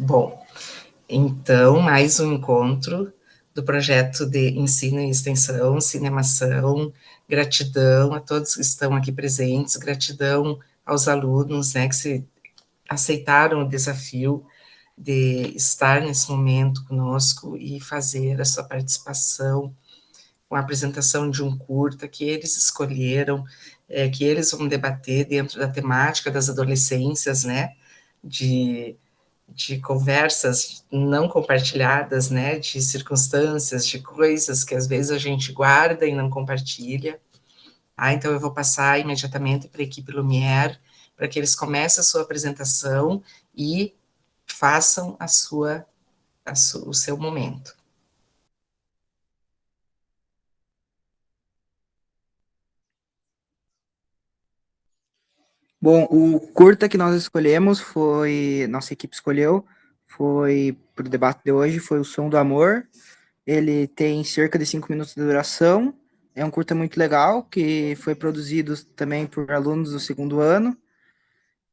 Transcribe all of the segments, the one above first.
Bom, então, mais um encontro do projeto de ensino e extensão, Cinemação. Gratidão a todos que estão aqui presentes, gratidão aos alunos, né, que aceitaram o desafio de estar nesse momento conosco e fazer a sua participação com a apresentação de um curta que eles escolheram, que eles vão debater dentro da temática das adolescências, né, de conversas não compartilhadas, né, de circunstâncias, de coisas que às vezes a gente guarda e não compartilha. Então eu vou passar imediatamente para a equipe Lumière, para que eles comecem a sua apresentação e façam o seu momento. Bom, o curta que nós escolhemos nossa equipe escolheu, foi para o debate de hoje, foi O Som do Amor. Ele tem cerca de 5 minutos de duração, é um curta muito legal, que foi produzido também por alunos do segundo ano.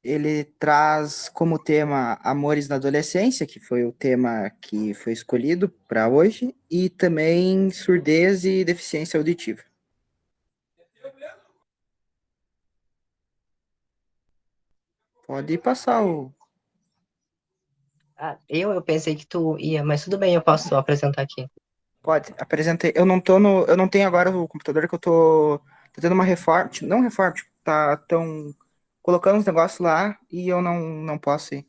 Ele traz como tema Amores na Adolescência, que foi o tema que foi escolhido para hoje, e também surdez e deficiência auditiva. Pode passar o... Eu pensei que tu ia, mas tudo bem, eu posso apresentar aqui. Pode, apresentei. Eu não tenho agora o computador que eu tô tendo uma reforma, não reforma, tipo, tão colocando os negócios lá e eu não posso ir.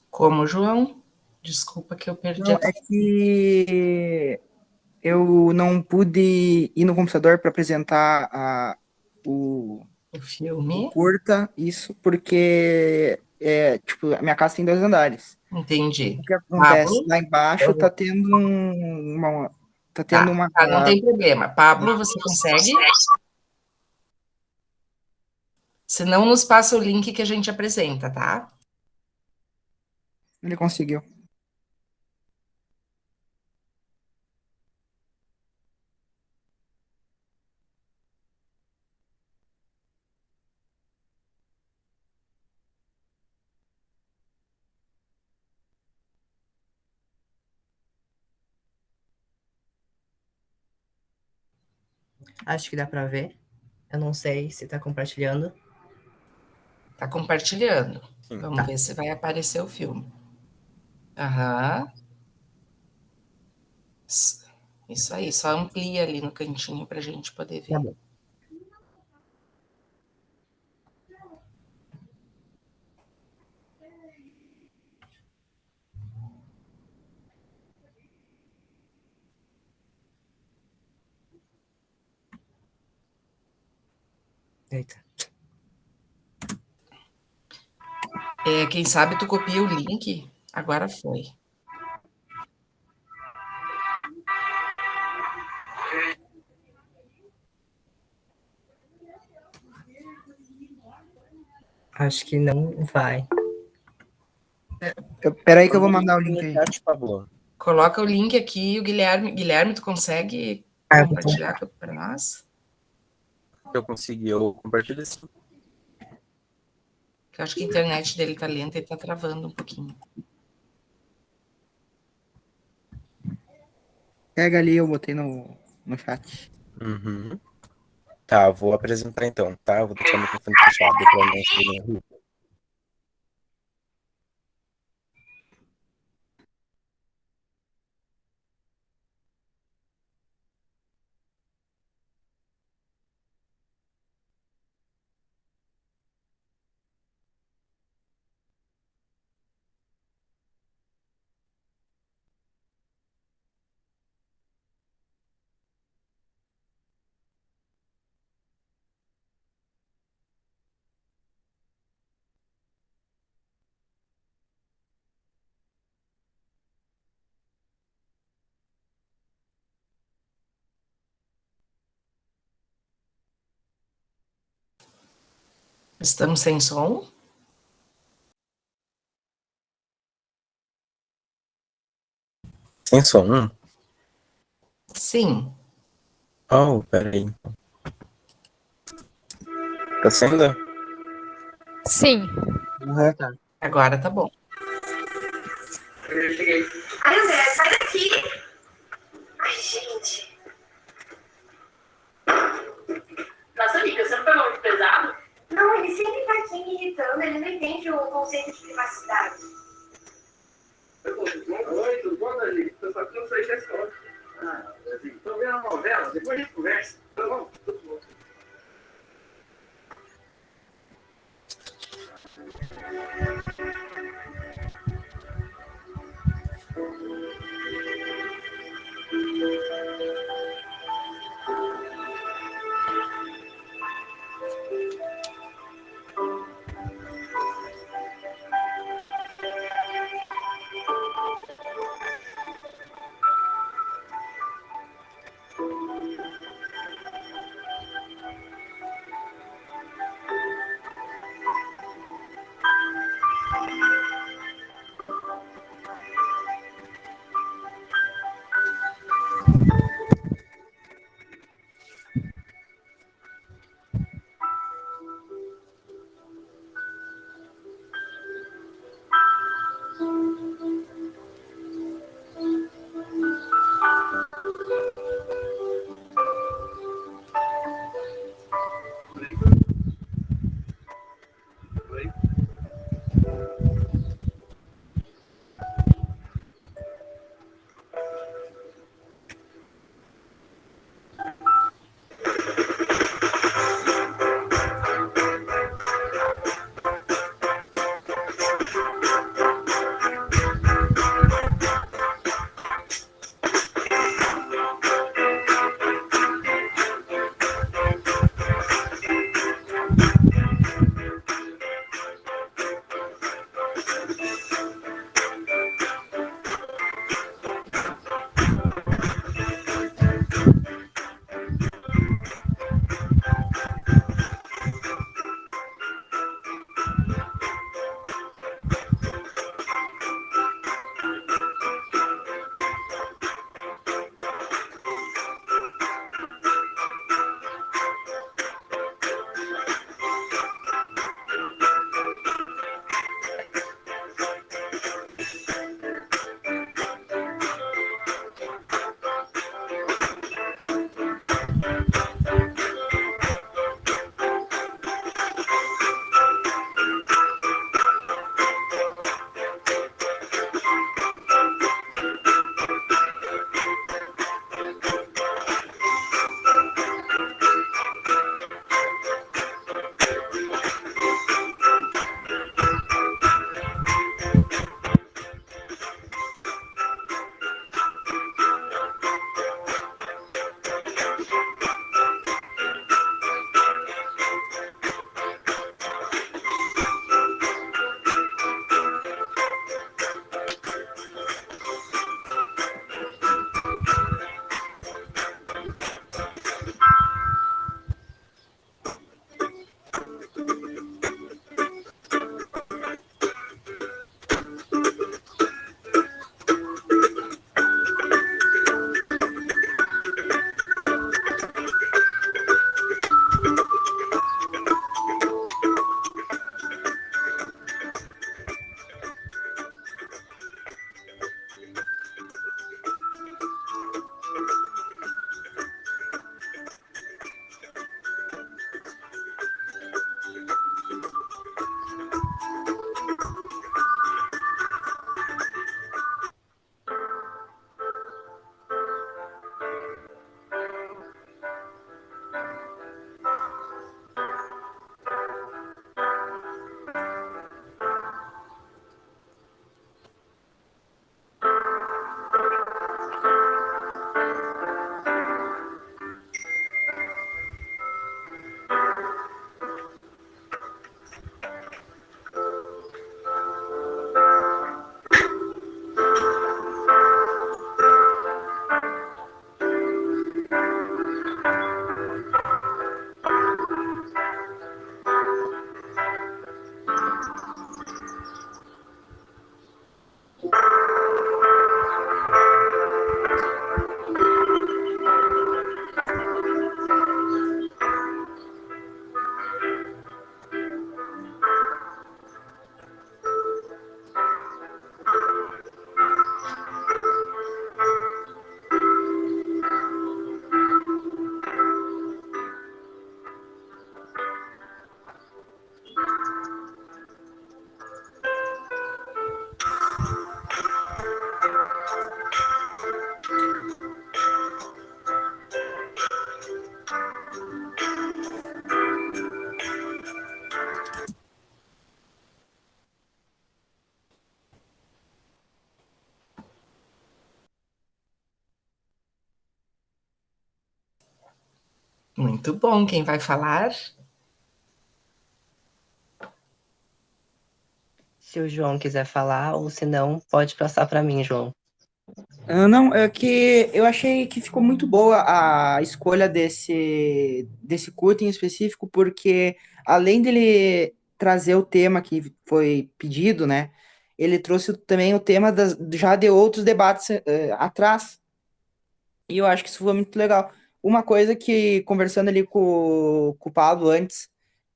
Como, João? Desculpa que eu perdi Não, a... é que eu não pude ir no computador para apresentar O o filme. curta, isso, porque tipo, a minha casa tem 2 andares. Entendi. O que acontece? Pablo? Lá embaixo tá tendo tá tendo Tá, uma não tem problema. Pablo, você consegue? Se não, nos passa o link que a gente apresenta, tá? ele conseguiu. Acho que dá pra ver. Eu não sei se tá compartilhando. Tá compartilhando. Sim. Vamos ver se vai aparecer o filme. Aham. Isso aí, só amplia ali no cantinho pra gente poder ver. Tá bom. Eita. Quem sabe tu copia o link? Agora foi. Acho que não vai. Peraí que eu vou mandar o link aí. Coloca o link aqui, o Guilherme. Guilherme, tu consegue compartilhar para nós? Eu consegui, eu compartilho esse. Eu acho que a internet dele tá lenta e tá travando um pouquinho. Pega ali, eu botei no chat. Uhum. Tá, vou apresentar então, tá? Vou deixar o microfone fechado pra não ser minha rua. Estamos sem som? Sem som? Sim. Oh, peraí. Tá sendo? Sim. Aham, tá. Agora tá bom. Eu cheguei. Ai, André, sai daqui. Ai, gente. Nossa, amiga, você não pegou muito pesado? Não, ele sempre tá aqui me irritando. Ele não entende o conceito de privacidade. Oi, tudo bom, Davi? Eu só aqui não sei se é. Ah, Davi, tô vendo a novela. Depois a gente conversa. Tá bom? Tudo bom. Muito bom. Quem vai falar? Se o João quiser falar, ou se não, pode passar para mim, João. Não, é que eu achei que ficou muito boa a escolha desse curta em específico, porque além dele trazer o tema que foi pedido, né, ele trouxe também o tema já de outros debates atrás, e eu acho que isso foi muito legal. Uma coisa que, conversando ali com o Pablo antes,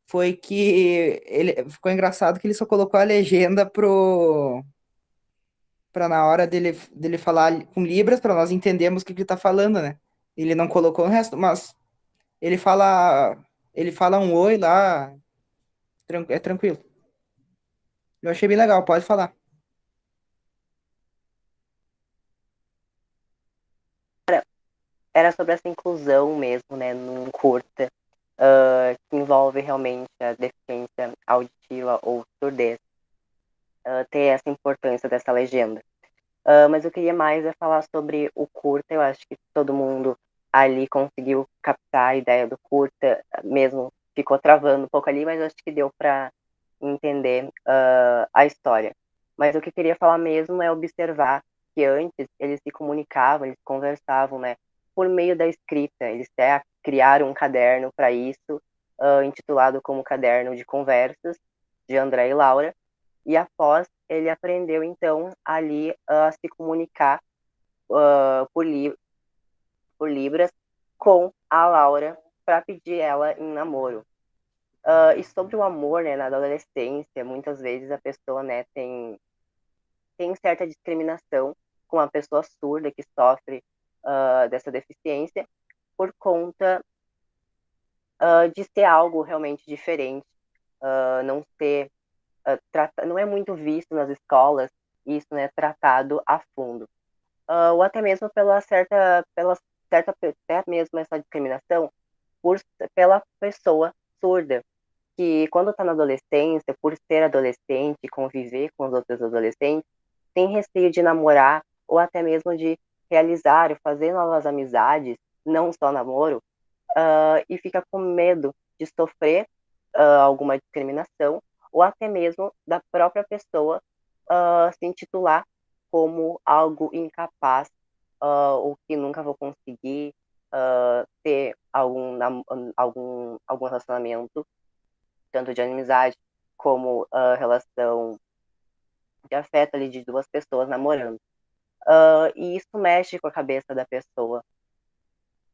foi que ele ficou engraçado que ele só colocou a legenda para na hora dele falar com Libras, para nós entendermos o que ele tá falando, né? Ele não colocou o resto, mas ele fala ele fala um oi lá, é tranquilo. Eu achei bem legal, pode falar. Era sobre essa inclusão mesmo, né, num curta, que envolve realmente a deficiência auditiva ou surdez, ter essa importância dessa legenda. Mas eu queria mais falar sobre o curta. Eu acho que todo mundo ali conseguiu captar a ideia do curta, mesmo ficou travando um pouco ali, mas eu acho que deu para entender a história. Mas o que eu queria falar mesmo é observar que antes eles se comunicavam, eles conversavam, né, por meio da escrita. Eles até criaram um caderno para isso, intitulado como Caderno de Conversas, de André e Laura, e após ele aprendeu então ali a se comunicar por Libras com a Laura para pedir ela em namoro. E sobre o amor, né, na adolescência, muitas vezes a pessoa, né, tem certa discriminação com a pessoa surda que sofre dessa deficiência por conta de ser algo realmente diferente, não ser não é muito visto nas escolas isso, né, tratado a fundo. Ou até mesmo pela certa, até mesmo essa discriminação por, pela pessoa surda, que quando está na adolescência, por ser adolescente e conviver com os outros adolescentes, tem receio de namorar ou até mesmo de realizar ou fazer novas amizades, não só namoro, e fica com medo de sofrer alguma discriminação ou até mesmo da própria pessoa se intitular como algo incapaz ou que nunca vou conseguir ter algum relacionamento, tanto de amizade como relação de afeto ali de duas pessoas namorando. E isso mexe com a cabeça da pessoa,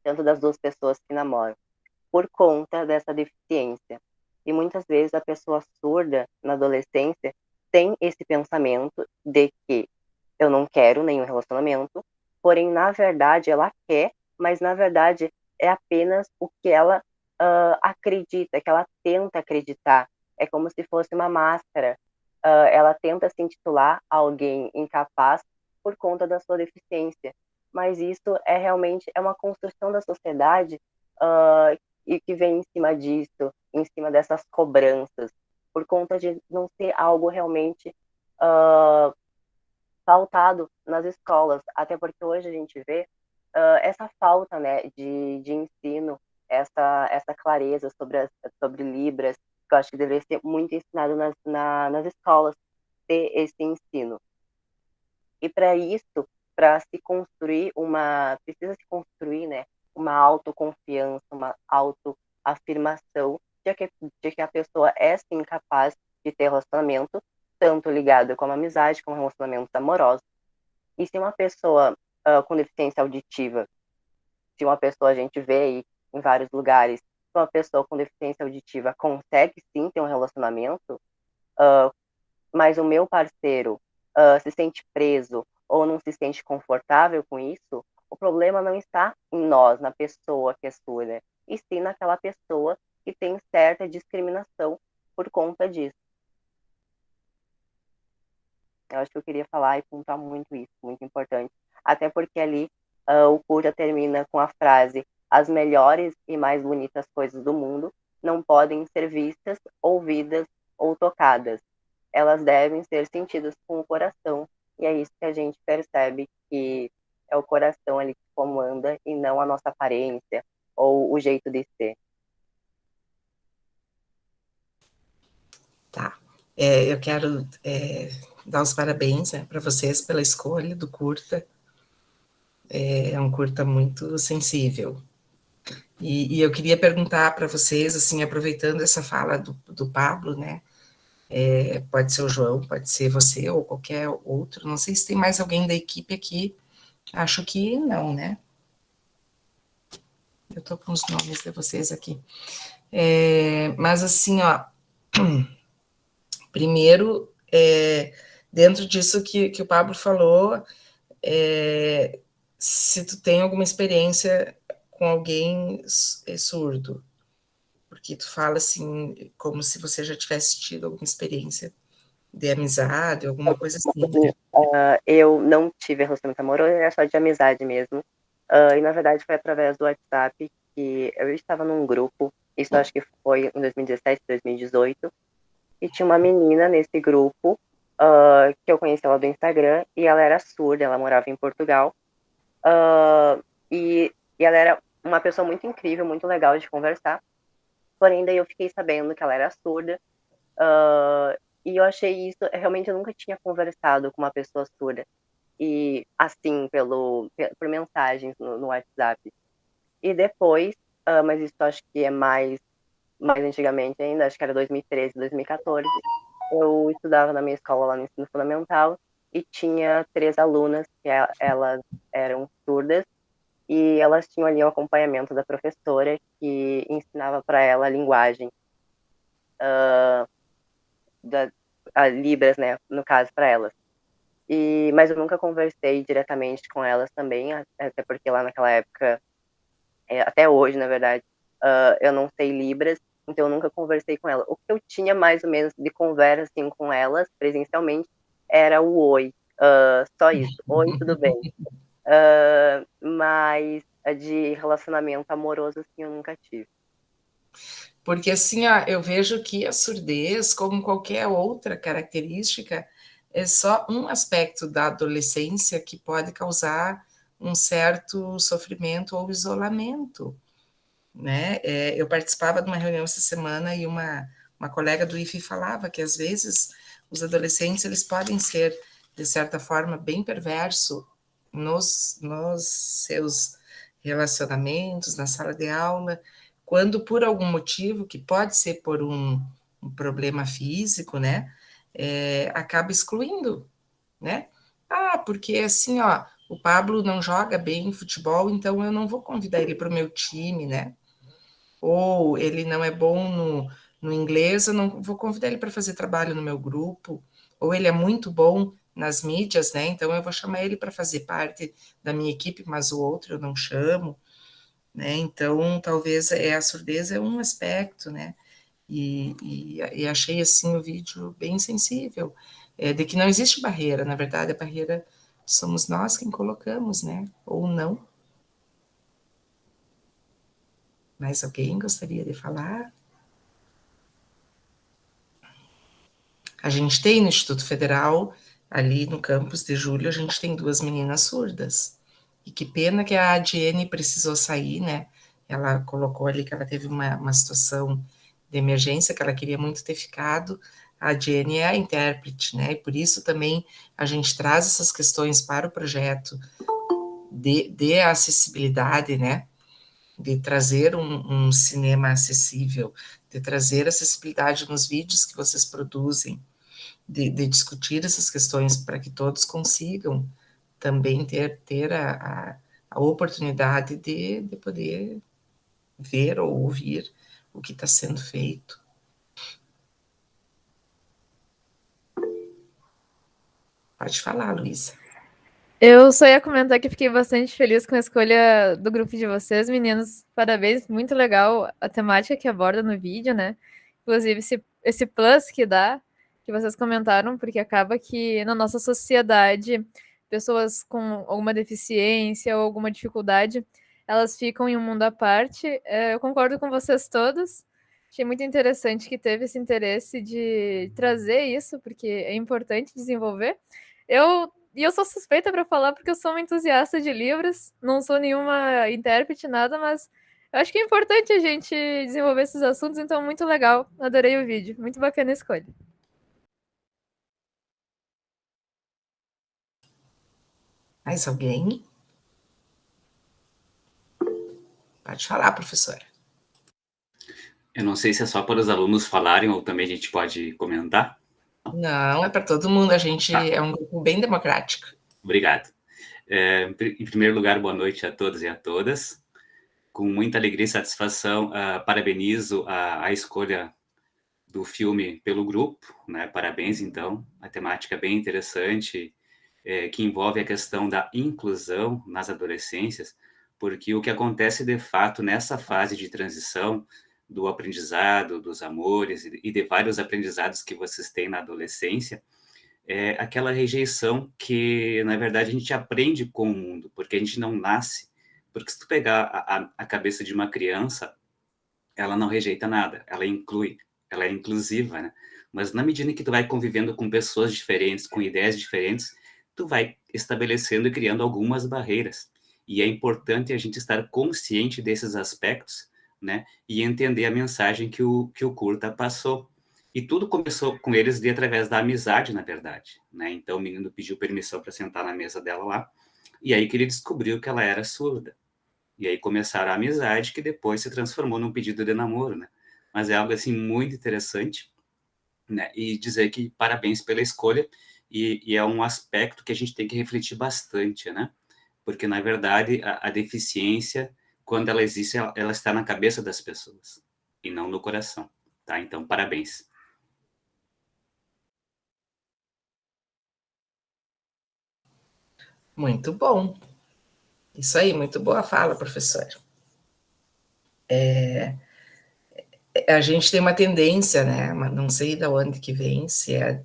tanto das duas pessoas que namoram, por conta dessa deficiência. E muitas vezes a pessoa surda, na adolescência, tem esse pensamento de que eu não quero nenhum relacionamento, porém, na verdade, ela quer, mas na verdade é apenas o que ela acredita, que ela tenta acreditar. É como se fosse uma máscara. Ela tenta se intitular alguém incapaz por conta da sua deficiência. Mas isso é realmente uma construção da sociedade e que vem em cima disso, em cima dessas cobranças, por conta de não ser algo realmente pautado nas escolas, até porque hoje a gente vê essa falta, né, de ensino, essa clareza sobre Libras, que eu acho que deveria ser muito ensinado nas escolas, ter esse ensino. E para isso, precisa se construir, né, uma autoconfiança, uma autoafirmação de que a pessoa é sim capaz de ter relacionamento, tanto ligado com a amizade, como relacionamentos amorosos. E se uma pessoa com deficiência auditiva, se uma pessoa a gente vê aí em vários lugares, se uma pessoa com deficiência auditiva consegue sim ter um relacionamento, mas o meu parceiro se sente preso ou não se sente confortável com isso, o problema não está em nós, na pessoa que é surda, e sim naquela pessoa que tem certa discriminação por conta disso. Eu acho que eu queria falar e pontuar muito isso, muito importante. Até porque ali o curta termina com a frase: as melhores e mais bonitas coisas do mundo não podem ser vistas, ouvidas ou tocadas. Elas devem ser sentidas com o coração. E é isso que a gente percebe, que é o coração ali que comanda e não a nossa aparência ou o jeito de ser. Tá. Eu quero dar os parabéns, né, para vocês pela escolha do curta. É um curta muito sensível. E eu queria perguntar para vocês, assim, aproveitando essa fala do Pablo, né? Pode ser o João, pode ser você ou qualquer outro. Não sei se tem mais alguém da equipe aqui. Acho que não, né? Eu estou com os nomes de vocês aqui. Mas assim, ó, primeiro, dentro disso que o Pablo falou, se tu tem alguma experiência com alguém surdo, porque tu fala assim, como se você já tivesse tido alguma experiência de amizade, alguma coisa assim, né? Eu não tive relacionamento amoroso, era só de amizade mesmo. E na verdade foi através do WhatsApp que eu estava num grupo, isso acho que foi em 2017, 2018, e tinha uma menina nesse grupo que eu conheci ela do Instagram, e ela era surda, ela morava em Portugal, e ela era uma pessoa muito incrível, muito legal de conversar, porém daí eu fiquei sabendo que ela era surda, e eu achei isso, realmente eu nunca tinha conversado com uma pessoa surda, e assim, por mensagens no WhatsApp. E depois, mas isso acho que é mais antigamente ainda, acho que era 2013, 2014, eu estudava na minha escola lá no ensino fundamental e tinha 3 alunas que elas eram surdas e elas tinham ali o acompanhamento da professora que ensinava para ela a linguagem a Libras, né, no caso para elas. Mas eu nunca conversei diretamente com elas também, até porque lá naquela época, até hoje, na verdade, eu não sei Libras, então eu nunca conversei com ela. O que eu tinha mais ou menos de conversa assim, com elas, presencialmente, era o oi. Só isso. Oi, tudo bem. Mas de relacionamento amoroso, assim, eu nunca tive. Porque assim, ó, eu vejo que a surdez, como qualquer outra característica, é só um aspecto da adolescência que pode causar um certo sofrimento ou isolamento, né? Eu participava de uma reunião essa semana e uma colega do IFE falava que às vezes os adolescentes eles podem ser de certa forma bem perverso nos seus relacionamentos, na sala de aula, quando por algum motivo, que pode ser por um problema físico, né, acaba excluindo, né? Ah, porque assim, ó, o Pablo não joga bem futebol, então eu não vou convidar ele para o meu time, né? Ou ele não é bom no inglês, eu não vou convidar ele para fazer trabalho no meu grupo. Ou ele é muito bom nas mídias, né? Então eu vou chamar ele para fazer parte da minha equipe, mas o outro eu não chamo, né? Então talvez a surdez é um aspecto, né? E achei assim o vídeo bem sensível, de que não existe barreira, na verdade a barreira somos nós quem colocamos, né? Ou não. Mais alguém gostaria de falar? A gente tem no Instituto Federal, ali no campus de Julho, a gente tem 2 meninas surdas. E que pena que a Adiene precisou sair, né? Ela colocou ali que ela teve uma situação de emergência, que ela queria muito ter ficado. A Adiene é a intérprete, né? E por isso também a gente traz essas questões para o projeto de acessibilidade, né? De trazer um cinema acessível, de trazer acessibilidade nos vídeos que vocês produzem, de discutir essas questões para que todos consigam também ter a oportunidade de poder ver ou ouvir o que está sendo feito. Pode falar, Luísa. Eu só ia comentar que fiquei bastante feliz com a escolha do grupo de vocês, meninos. Parabéns, muito legal a temática que aborda no vídeo, né? Inclusive, esse plus que dá, que vocês comentaram, porque acaba que na nossa sociedade, pessoas com alguma deficiência ou alguma dificuldade, elas ficam em um mundo à parte. Eu concordo com vocês todos. Achei muito interessante que teve esse interesse de trazer isso, porque é importante desenvolver. Eu sou suspeita para falar porque eu sou uma entusiasta de livros, não sou nenhuma intérprete, nada, mas Eu acho que é importante a gente desenvolver esses assuntos, então muito legal. Adorei o vídeo. Muito bacana a escolha. Mais alguém? Pode falar, professora. Eu não sei se é só para os alunos falarem ou também a gente pode comentar. Não, é para todo mundo. A gente é um grupo bem democrático. Obrigado. Em primeiro lugar, boa noite a todos e a todas. Com muita alegria e satisfação, parabenizo a escolha do filme pelo grupo, né? Parabéns, então. A temática é bem interessante, que envolve a questão da inclusão nas adolescências, porque o que acontece de fato nessa fase de transição do aprendizado, dos amores e de vários aprendizados que vocês têm na adolescência, é aquela rejeição que, na verdade, a gente aprende com o mundo, porque a gente não nasce. Porque se tu pegar a cabeça de uma criança, ela não rejeita nada, ela inclui, ela é inclusiva, né? Mas na medida que tu vai convivendo com pessoas diferentes, com ideias diferentes, tu vai estabelecendo e criando algumas barreiras. E é importante a gente estar consciente desses aspectos, né? E entender a mensagem que o curta passou. E tudo começou com eles através da amizade, na verdade, né? Então o menino pediu permissão para sentar na mesa dela lá, e aí que ele descobriu que ela era surda. E aí começaram a amizade, que depois se transformou num pedido de namoro, né? Mas é algo, assim, muito interessante, né? E dizer que parabéns pela escolha, e é um aspecto que a gente tem que refletir bastante, né? Porque, na verdade, a deficiência, quando ela existe, ela está na cabeça das pessoas, e não no coração, tá? Então, parabéns. Muito bom. Isso aí, muito boa fala, professora. A gente tem uma tendência, né? Não sei de onde que vem, se é.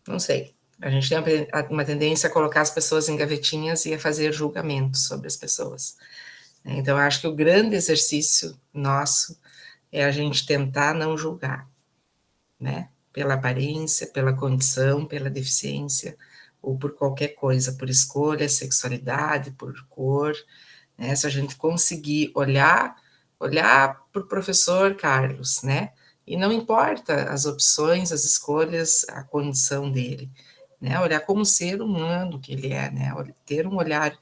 Não sei. A gente tem uma tendência a colocar as pessoas em gavetinhas e a fazer julgamentos sobre as pessoas. Então, eu acho que o grande exercício nosso é a gente tentar não julgar, né? Pela aparência, pela condição, pela deficiência, ou por qualquer coisa, por escolha, sexualidade, por cor, né? Se a gente conseguir olhar para o professor Carlos, né? E não importa as opções, as escolhas, a condição dele, né? Olhar como ser humano que ele é, né? Ter um olhar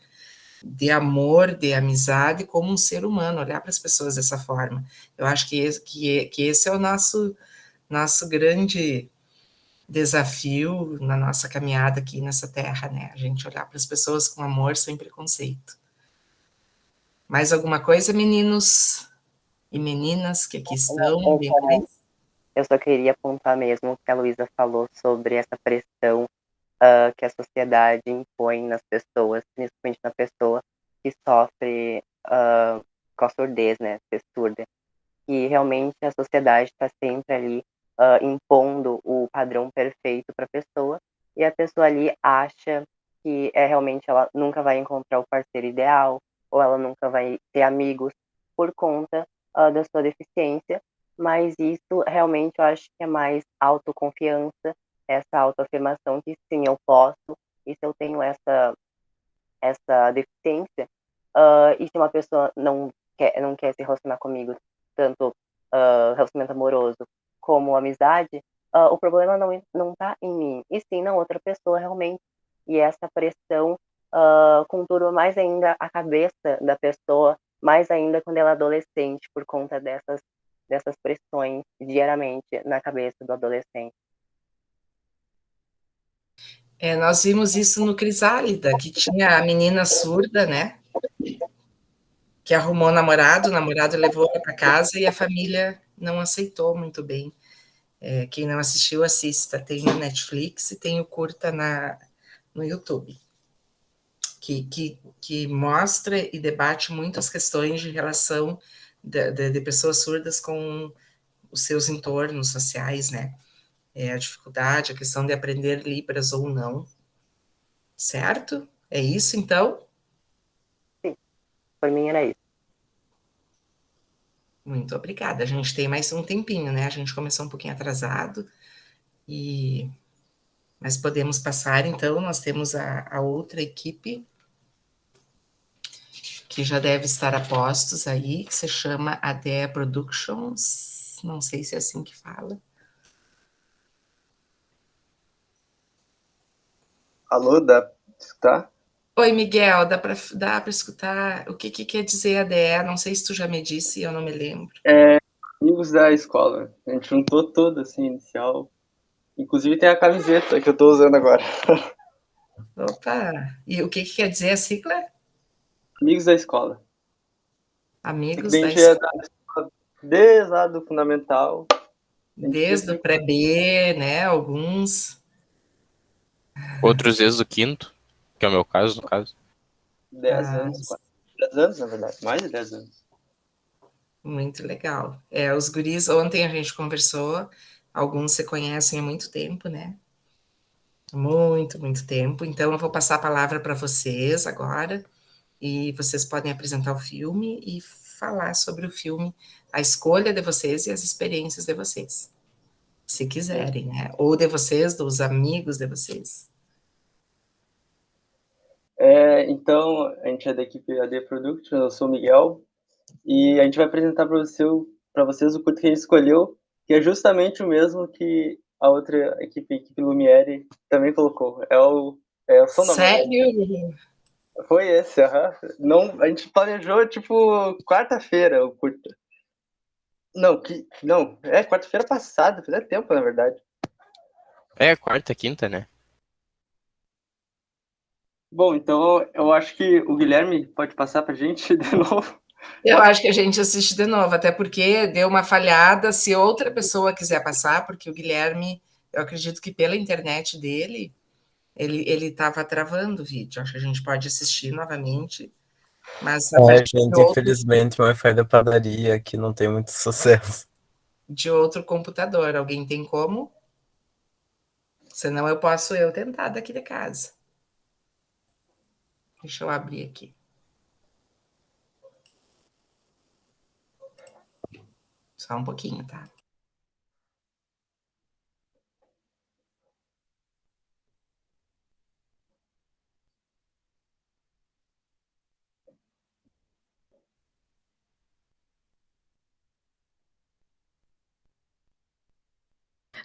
de amor, de amizade, como um ser humano, olhar para as pessoas dessa forma. Eu acho que esse é o nosso grande desafio na nossa caminhada aqui nessa terra, né? A gente olhar para as pessoas com amor, sem preconceito. Mais alguma coisa, meninos e meninas que aqui estão, bem presentes? Eu só queria apontar mesmo o que a Luísa falou sobre essa pressão que a sociedade impõe nas pessoas, principalmente na pessoa que sofre com a surdez, né, ser surda. E realmente a sociedade está sempre ali impondo o padrão perfeito para a pessoa, e a pessoa ali acha que realmente ela nunca vai encontrar o parceiro ideal, ou ela nunca vai ter amigos por conta da sua deficiência, mas isso realmente eu acho que é mais autoconfiança, essa autoafirmação que sim, eu posso, e se eu tenho essa deficiência, e se uma pessoa não quer se relacionar comigo, tanto relacionamento amoroso como amizade, o problema não tá em mim, e sim na outra pessoa realmente. E essa pressão conturba mais ainda a cabeça da pessoa, mais ainda quando ela é adolescente, por conta dessas pressões diariamente na cabeça do adolescente. Nós vimos isso no Crisálida, que tinha a menina surda, né? Que arrumou o namorado levou ela para casa e a família não aceitou muito bem. Quem não assistiu, assista. Tem na Netflix e tem o curta no YouTube, que mostra e debate muitas questões de relação de pessoas surdas com os seus entornos sociais, né? A dificuldade, a questão de aprender Libras ou não. Certo? É isso, então? Sim, por mim era isso. Muito obrigada. A gente tem mais um tempinho, né? A gente começou um pouquinho atrasado, mas podemos passar, então. Nós temos a outra equipe, que já deve estar a postos aí, que se chama ADEA Productions, não sei se é assim que fala. Alô, dá pra escutar? Oi, Miguel, dá para escutar o que quer dizer ADE? Não sei se tu já me disse, eu não me lembro. Amigos da escola. A gente juntou tudo, assim, inicial. Inclusive tem a camiseta que eu tô usando agora. Opa! E o que quer dizer a sigla? Amigos da escola. Amigos A da gente é escola. da escola desde lá do fundamental. Desde o pré-B, né? Alguns. Outros desde o quinto, que é o meu caso, no caso. 10 anos, quase. 10 anos, na verdade. Mais de 10 anos. Muito legal. Os guris, ontem a gente conversou, alguns se conhecem há muito tempo, né? Muito, muito tempo. Então, eu vou passar a palavra para vocês agora, e vocês podem apresentar o filme e falar sobre o filme, a escolha de vocês e as experiências de vocês, se quiserem, né? Ou de vocês, dos amigos de vocês. Então, a gente é da equipe AD Product, eu sou o Miguel, e a gente vai apresentar para vocês o curto que a gente escolheu, que é justamente o mesmo que a outra equipe, a equipe Lumiere, também colocou. É o Som da Morte. Sério? Foi esse, aham. Não, a gente planejou, tipo, quarta-feira o curta. Não, quarta-feira passada, fazia tempo, na verdade. É, quarta, quinta, né? Bom, então eu acho que o Guilherme pode passar pra gente de novo. Eu acho que a gente assiste de novo, até porque deu uma falhada. Se outra pessoa quiser passar, porque o Guilherme, eu acredito que pela internet dele, ele estava travando o vídeo. Acho que a gente pode assistir novamente, mas a partir Gente, infelizmente o Wi-Fi da padaria aqui não tem muito sucesso. de outro computador. Alguém tem como? Senão eu posso tentar daqui de casa. Deixa eu abrir aqui. Só um pouquinho, tá?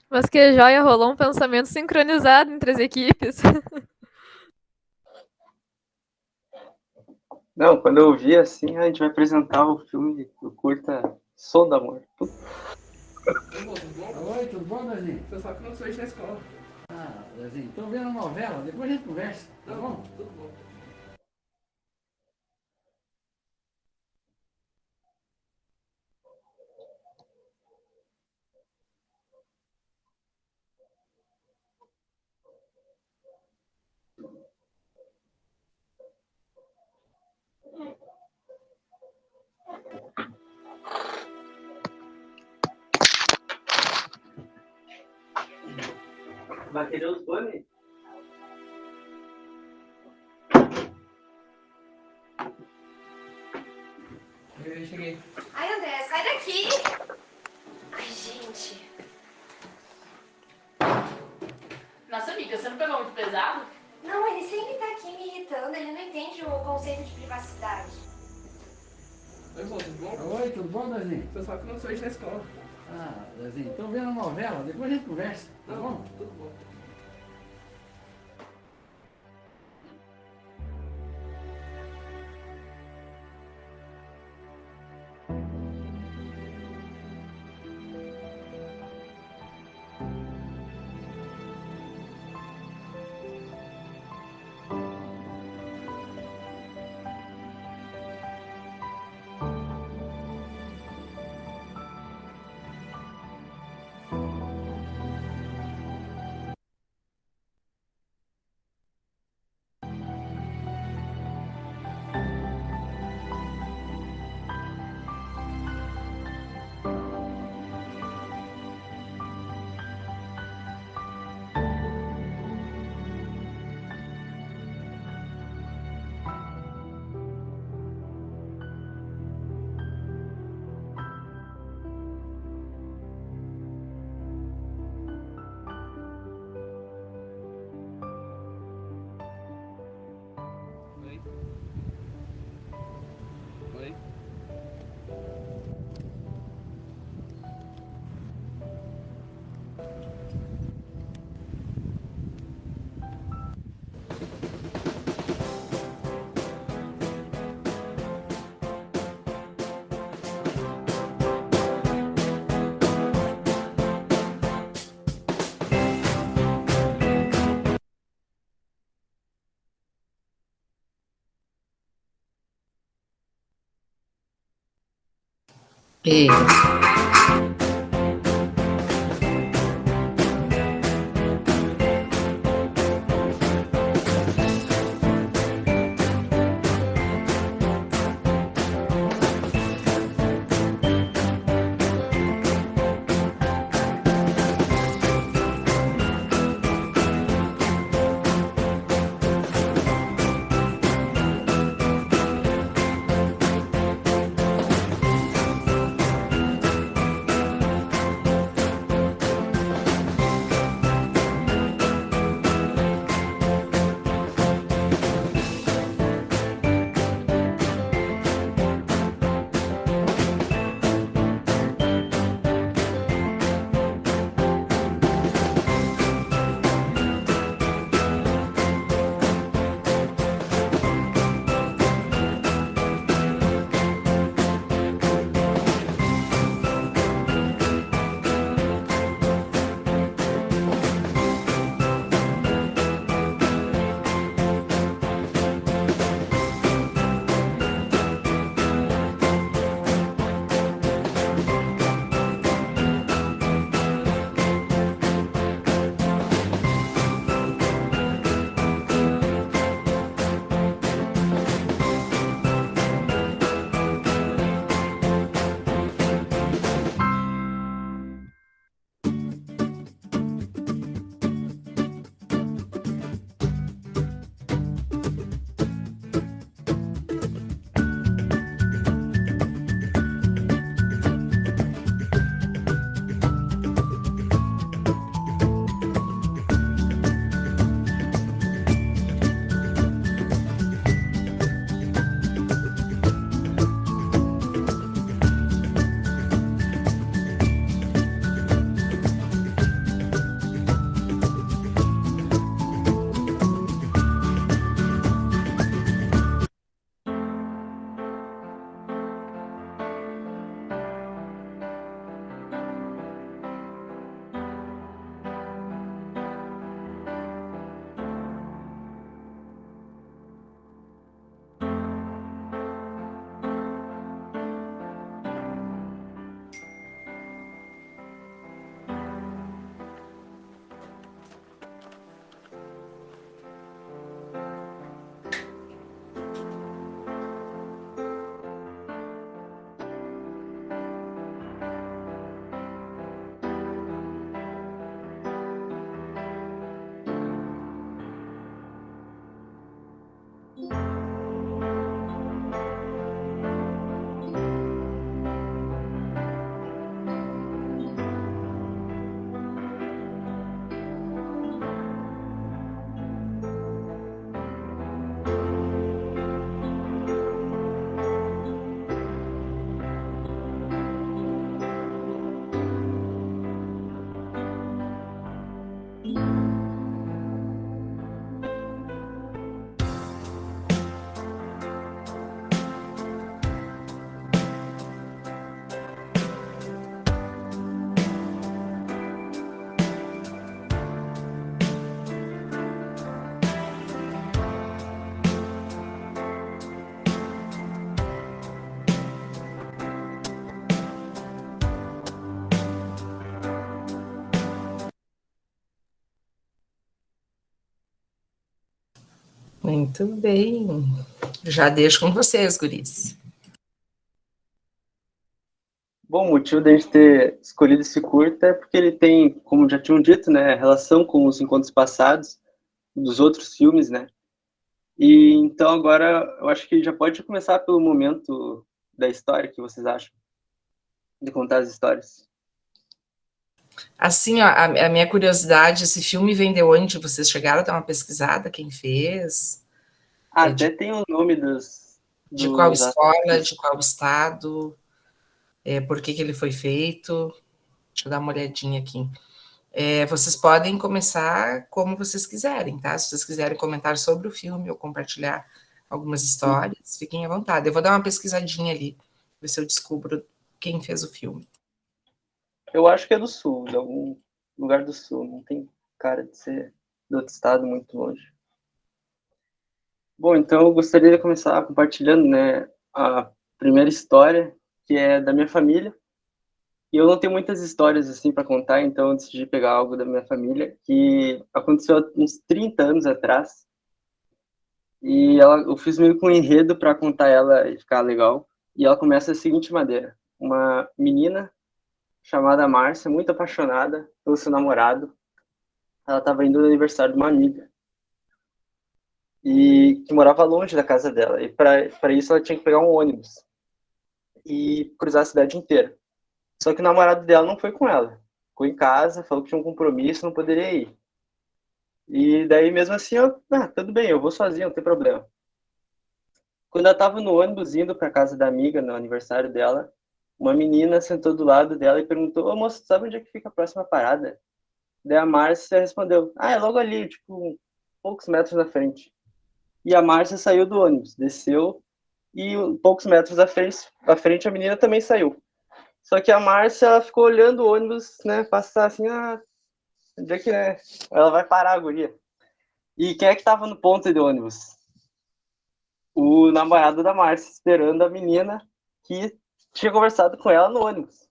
Mas que joia, rolou um pensamento sincronizado entre as equipes. Não, quando eu vi assim, a gente vai apresentar o filme, o curta Som da Morte. Oi, tudo bom, Dazinho? Você sabe que eu não sou hoje na escola. Ah, Dazinho, tô vendo a novela, depois a gente conversa, tá bom? Tudo bom. Vai querer os fones? Eu cheguei. Ai, André, sai daqui! Ai, gente. Nossa, amiga, você não pegou muito pesado? Não, ele sempre tá aqui me irritando, ele não entende o conceito de privacidade. Oi, bom, tudo bom? Oi, tudo bom, Dazinho? Você sabe que eu não sou hoje na escola. Ah, Dazinho, tô vendo a novela, depois a gente conversa, tá bom? Tudo bom. Isso. Muito bem. Já deixo com vocês, guris. Bom, o motivo da gente ter escolhido esse curta é porque ele tem, como já tinham dito, né, relação com os encontros passados dos outros filmes, né? E então agora eu acho que já pode começar pelo momento da história que vocês acham de contar as histórias. Assim, ó, a minha curiosidade, esse filme vem de onde? Vocês chegaram a dar uma pesquisada? Quem fez? Até tem o nome de qual escola, atores. de qual estado, por que ele foi feito? Deixa eu dar uma olhadinha aqui. Vocês podem começar como vocês quiserem, tá? Se vocês quiserem comentar sobre o filme ou compartilhar algumas histórias, fiquem à vontade. Eu vou dar uma pesquisadinha ali, ver se eu descubro quem fez o filme. Eu acho que é do sul, de algum lugar do sul. Não tem cara de ser do outro estado muito longe. Bom, então eu gostaria de começar compartilhando, né, a primeira história, que é da minha família. E eu não tenho muitas histórias assim para contar, então eu decidi pegar algo da minha família que aconteceu há uns 30 anos atrás. E eu fiz meio que um enredo para contar ela e ficar legal. E ela começa da seguinte maneira: uma menina chamada Márcia, muito apaixonada pelo seu namorado, ela estava indo no aniversário de uma amiga e que morava longe da casa dela. E para isso ela tinha que pegar um ônibus e cruzar a cidade inteira. Só que o namorado dela não foi com ela. Ficou em casa, falou que tinha um compromisso, não poderia ir. E daí, mesmo assim, tudo bem, eu vou sozinho, não tem problema. Quando ela estava no ônibus indo para casa da amiga, no aniversário dela, uma menina sentou do lado dela e perguntou: ô moço, sabe onde é que fica a próxima parada? Daí a Márcia respondeu: é logo ali, tipo, poucos metros na frente. E a Márcia saiu do ônibus, desceu, e poucos metros à frente a menina também saiu. Só que a Márcia, ela ficou olhando o ônibus, né, passar assim, onde é que, né, ela vai parar a guria. E quem é que tava no ponto do ônibus? O namorado da Márcia, esperando a menina que tinha conversado com ela no ônibus.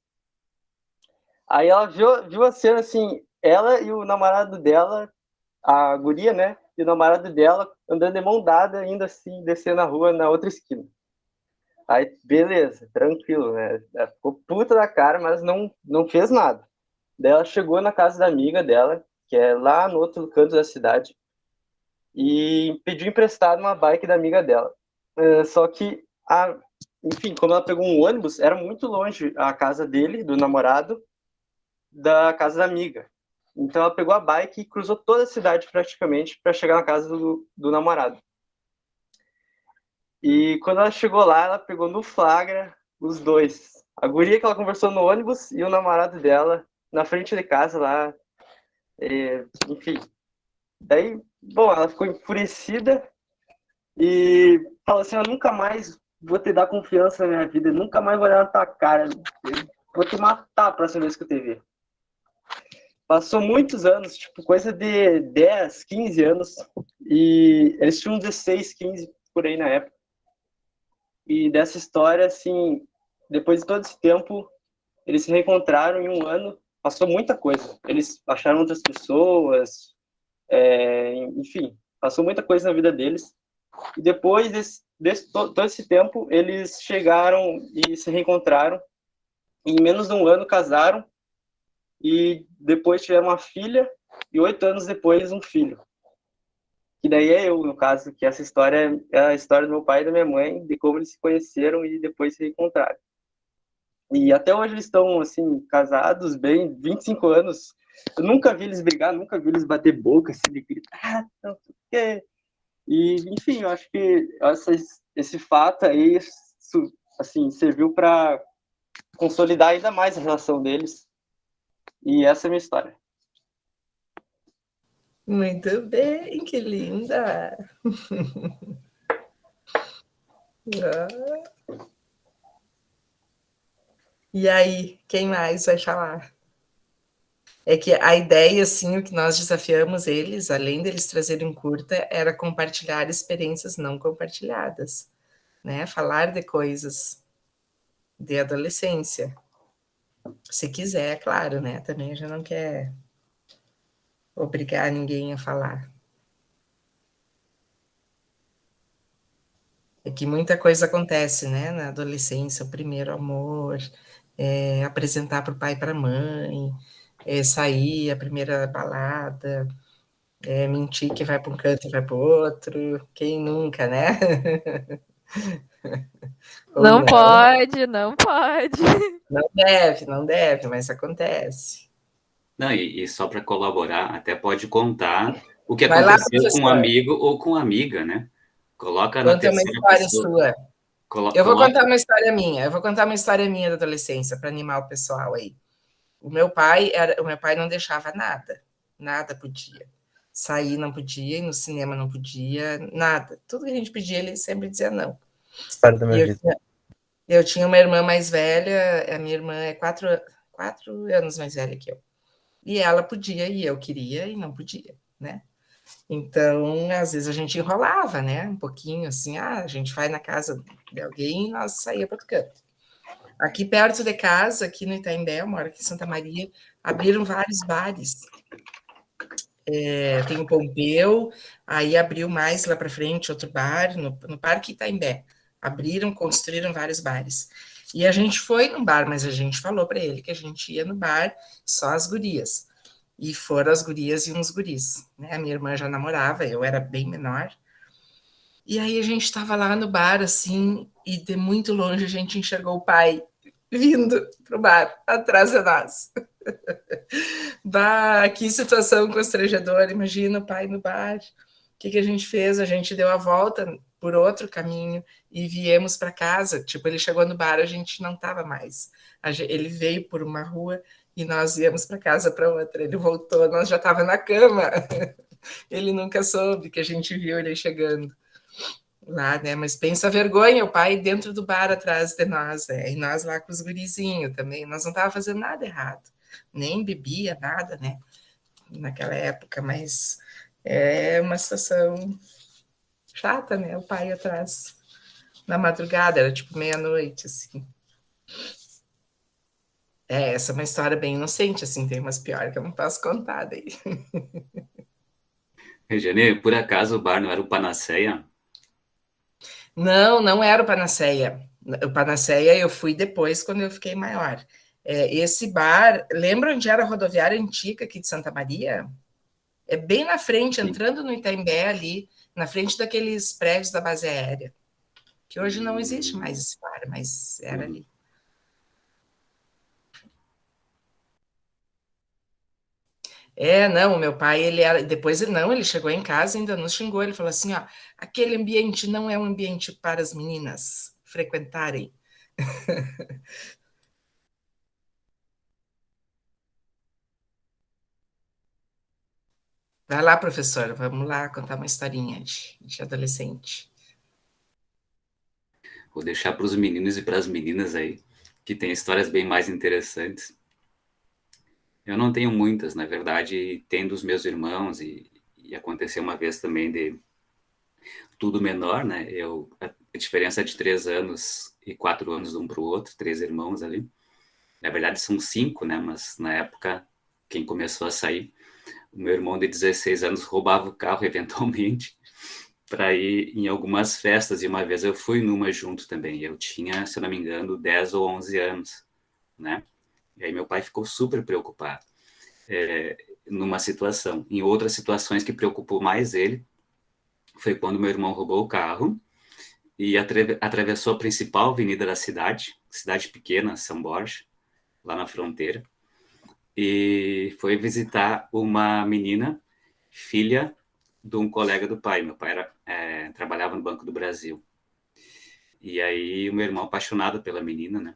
Aí ela viu a cena assim, ela e o namorado dela, a guria, né, e o namorado dela andando de mão dada, indo assim, descendo a rua na outra esquina. Aí, beleza, tranquilo, né? Ela ficou puta da cara, mas não fez nada. Daí ela chegou na casa da amiga dela, que é lá no outro canto da cidade, e pediu emprestado uma bike da amiga dela. Só que, enfim, como ela pegou um ônibus, era muito longe a casa dele, do namorado, da casa da amiga. Então ela pegou a bike e cruzou toda a cidade praticamente para chegar na casa do namorado. E quando ela chegou lá, ela pegou no flagra os dois. A guria que ela conversou no ônibus e o namorado dela na frente de casa lá. Enfim. Daí, bom, ela ficou enfurecida e falou assim: eu nunca mais vou te dar confiança na minha vida, eu nunca mais vou olhar na tua cara. Eu vou te matar a próxima vez que eu te ver. Passou muitos anos, tipo, coisa de 10, 15 anos. E eles tinham 16, 15 por aí na época. E dessa história, assim, depois de todo esse tempo, eles se reencontraram em um ano. Passou muita coisa. Eles acharam outras pessoas, enfim, passou muita coisa na vida deles. E depois todo esse tempo, eles chegaram e se reencontraram. E em menos de um ano, casaram. E depois tiveram uma filha. E 8 anos depois, um filho. Que daí é eu, no caso, que essa história é a história do meu pai e da minha mãe, de como eles se conheceram e depois se reencontraram. E até hoje eles estão, assim, casados, bem, 25 anos. Eu nunca vi eles brigar, nunca vi eles bater boca, assim, de gritar, não sei o quê. E, enfim, eu acho que esse fato aí, assim, serviu para consolidar ainda mais a relação deles. E essa é a minha história. Muito bem, que linda! E aí, quem mais vai falar? É que a ideia, assim, o que nós desafiamos eles, além deles trazerem um curta, era compartilhar experiências não compartilhadas, né? Falar de coisas de adolescência. Se quiser, é claro, né? Também a gente não quer obrigar ninguém a falar. É que muita coisa acontece, né? Na adolescência, o primeiro amor, apresentar para o pai e para a mãe, sair, a primeira balada, mentir que vai para um canto e vai para o outro. Quem nunca, né? Não pode, não pode. Não deve, mas acontece. Não, e só para colaborar, até pode contar o que Vai lá, aconteceu com um professor. amigo ou com amiga, né? Coloca na Conta uma terceira história pessoa. sua. Eu vou Coloca... contar uma história minha. Eu vou contar uma história minha da adolescência para animar o pessoal aí. O meu pai não deixava nada podia. Sair não podia, ir no cinema não podia, nada. Tudo que a gente pedia, ele sempre dizia não. História da minha vida. Eu tinha uma irmã mais velha, a minha irmã é 4 anos mais velha que eu. E ela podia, e eu queria, e não podia, né? Então, às vezes a gente enrolava, né? Um pouquinho assim, a gente vai na casa de alguém e nós saía para outro canto. Aqui perto de casa, aqui no Itaimbé, eu moro aqui em Santa Maria, abriram vários bares. Tem o Pompeu, aí abriu mais lá para frente outro bar, no Parque Itaimbé. Abriram, construíram vários bares. E a gente foi no bar, mas a gente falou para ele que a gente ia no bar só as gurias. E foram as gurias e uns guris. Né? A minha irmã já namorava, eu era bem menor. E aí a gente estava lá no bar, assim, e de muito longe a gente enxergou o pai vindo pro bar, atrás de nós. Bah, que situação constrangedora, imagina o pai no bar. O que a gente fez? A gente deu a volta por outro caminho e viemos para casa. Tipo, ele chegou no bar, a gente não estava mais. Ele veio por uma rua e nós íamos para casa para outra. Ele voltou, nós já estava na cama. Ele nunca soube que a gente viu ele chegando lá, né? Mas pensa a vergonha, o pai dentro do bar atrás de nós, né? E nós lá com os gurizinhos também. Nós não tava fazendo nada errado, nem bebia nada, né? Naquela época, mas é uma situação chata, né? O pai atrás na madrugada, era tipo meia-noite, assim. Essa é uma história bem inocente, assim, tem umas piores que eu não posso contar daí. Regiane, por acaso o bar não era o Panaceia? Não, não era o Panaceia. O Panaceia eu fui depois, quando eu fiquei maior. Esse bar, lembra onde era a rodoviária antiga aqui de Santa Maria? É bem na frente, entrando no Itaimbé ali, na frente daqueles prédios da base aérea, que hoje não existe mais esse bar, mas era ali. Não, o meu pai, depois ele chegou em casa e ainda nos xingou, ele falou assim, ó, aquele ambiente não é um ambiente para as meninas frequentarem. Vai lá, professora, vamos lá contar uma historinha de adolescente. Vou deixar para os meninos e para as meninas aí, que tem histórias bem mais interessantes. Eu não tenho muitas, na verdade, tendo os meus irmãos, e aconteceu uma vez também de tudo menor, né? A diferença é de 3 anos e 4 anos de um para o outro, 3 irmãos ali. Na verdade, são 5, né? Mas na época, quem começou a sair, o meu irmão de 16 anos roubava o carro eventualmente para ir em algumas festas, e uma vez eu fui numa junto também. Eu tinha, se eu não me engano, 10 ou 11 anos, né? E aí meu pai ficou super preocupado numa situação. Em outras situações que preocupou mais ele, foi quando meu irmão roubou o carro e atravessou a principal avenida da cidade pequena, São Borja, lá na fronteira, e foi visitar uma menina, filha de um colega do pai. Meu pai trabalhava no Banco do Brasil. E aí o meu irmão, apaixonado pela menina, né?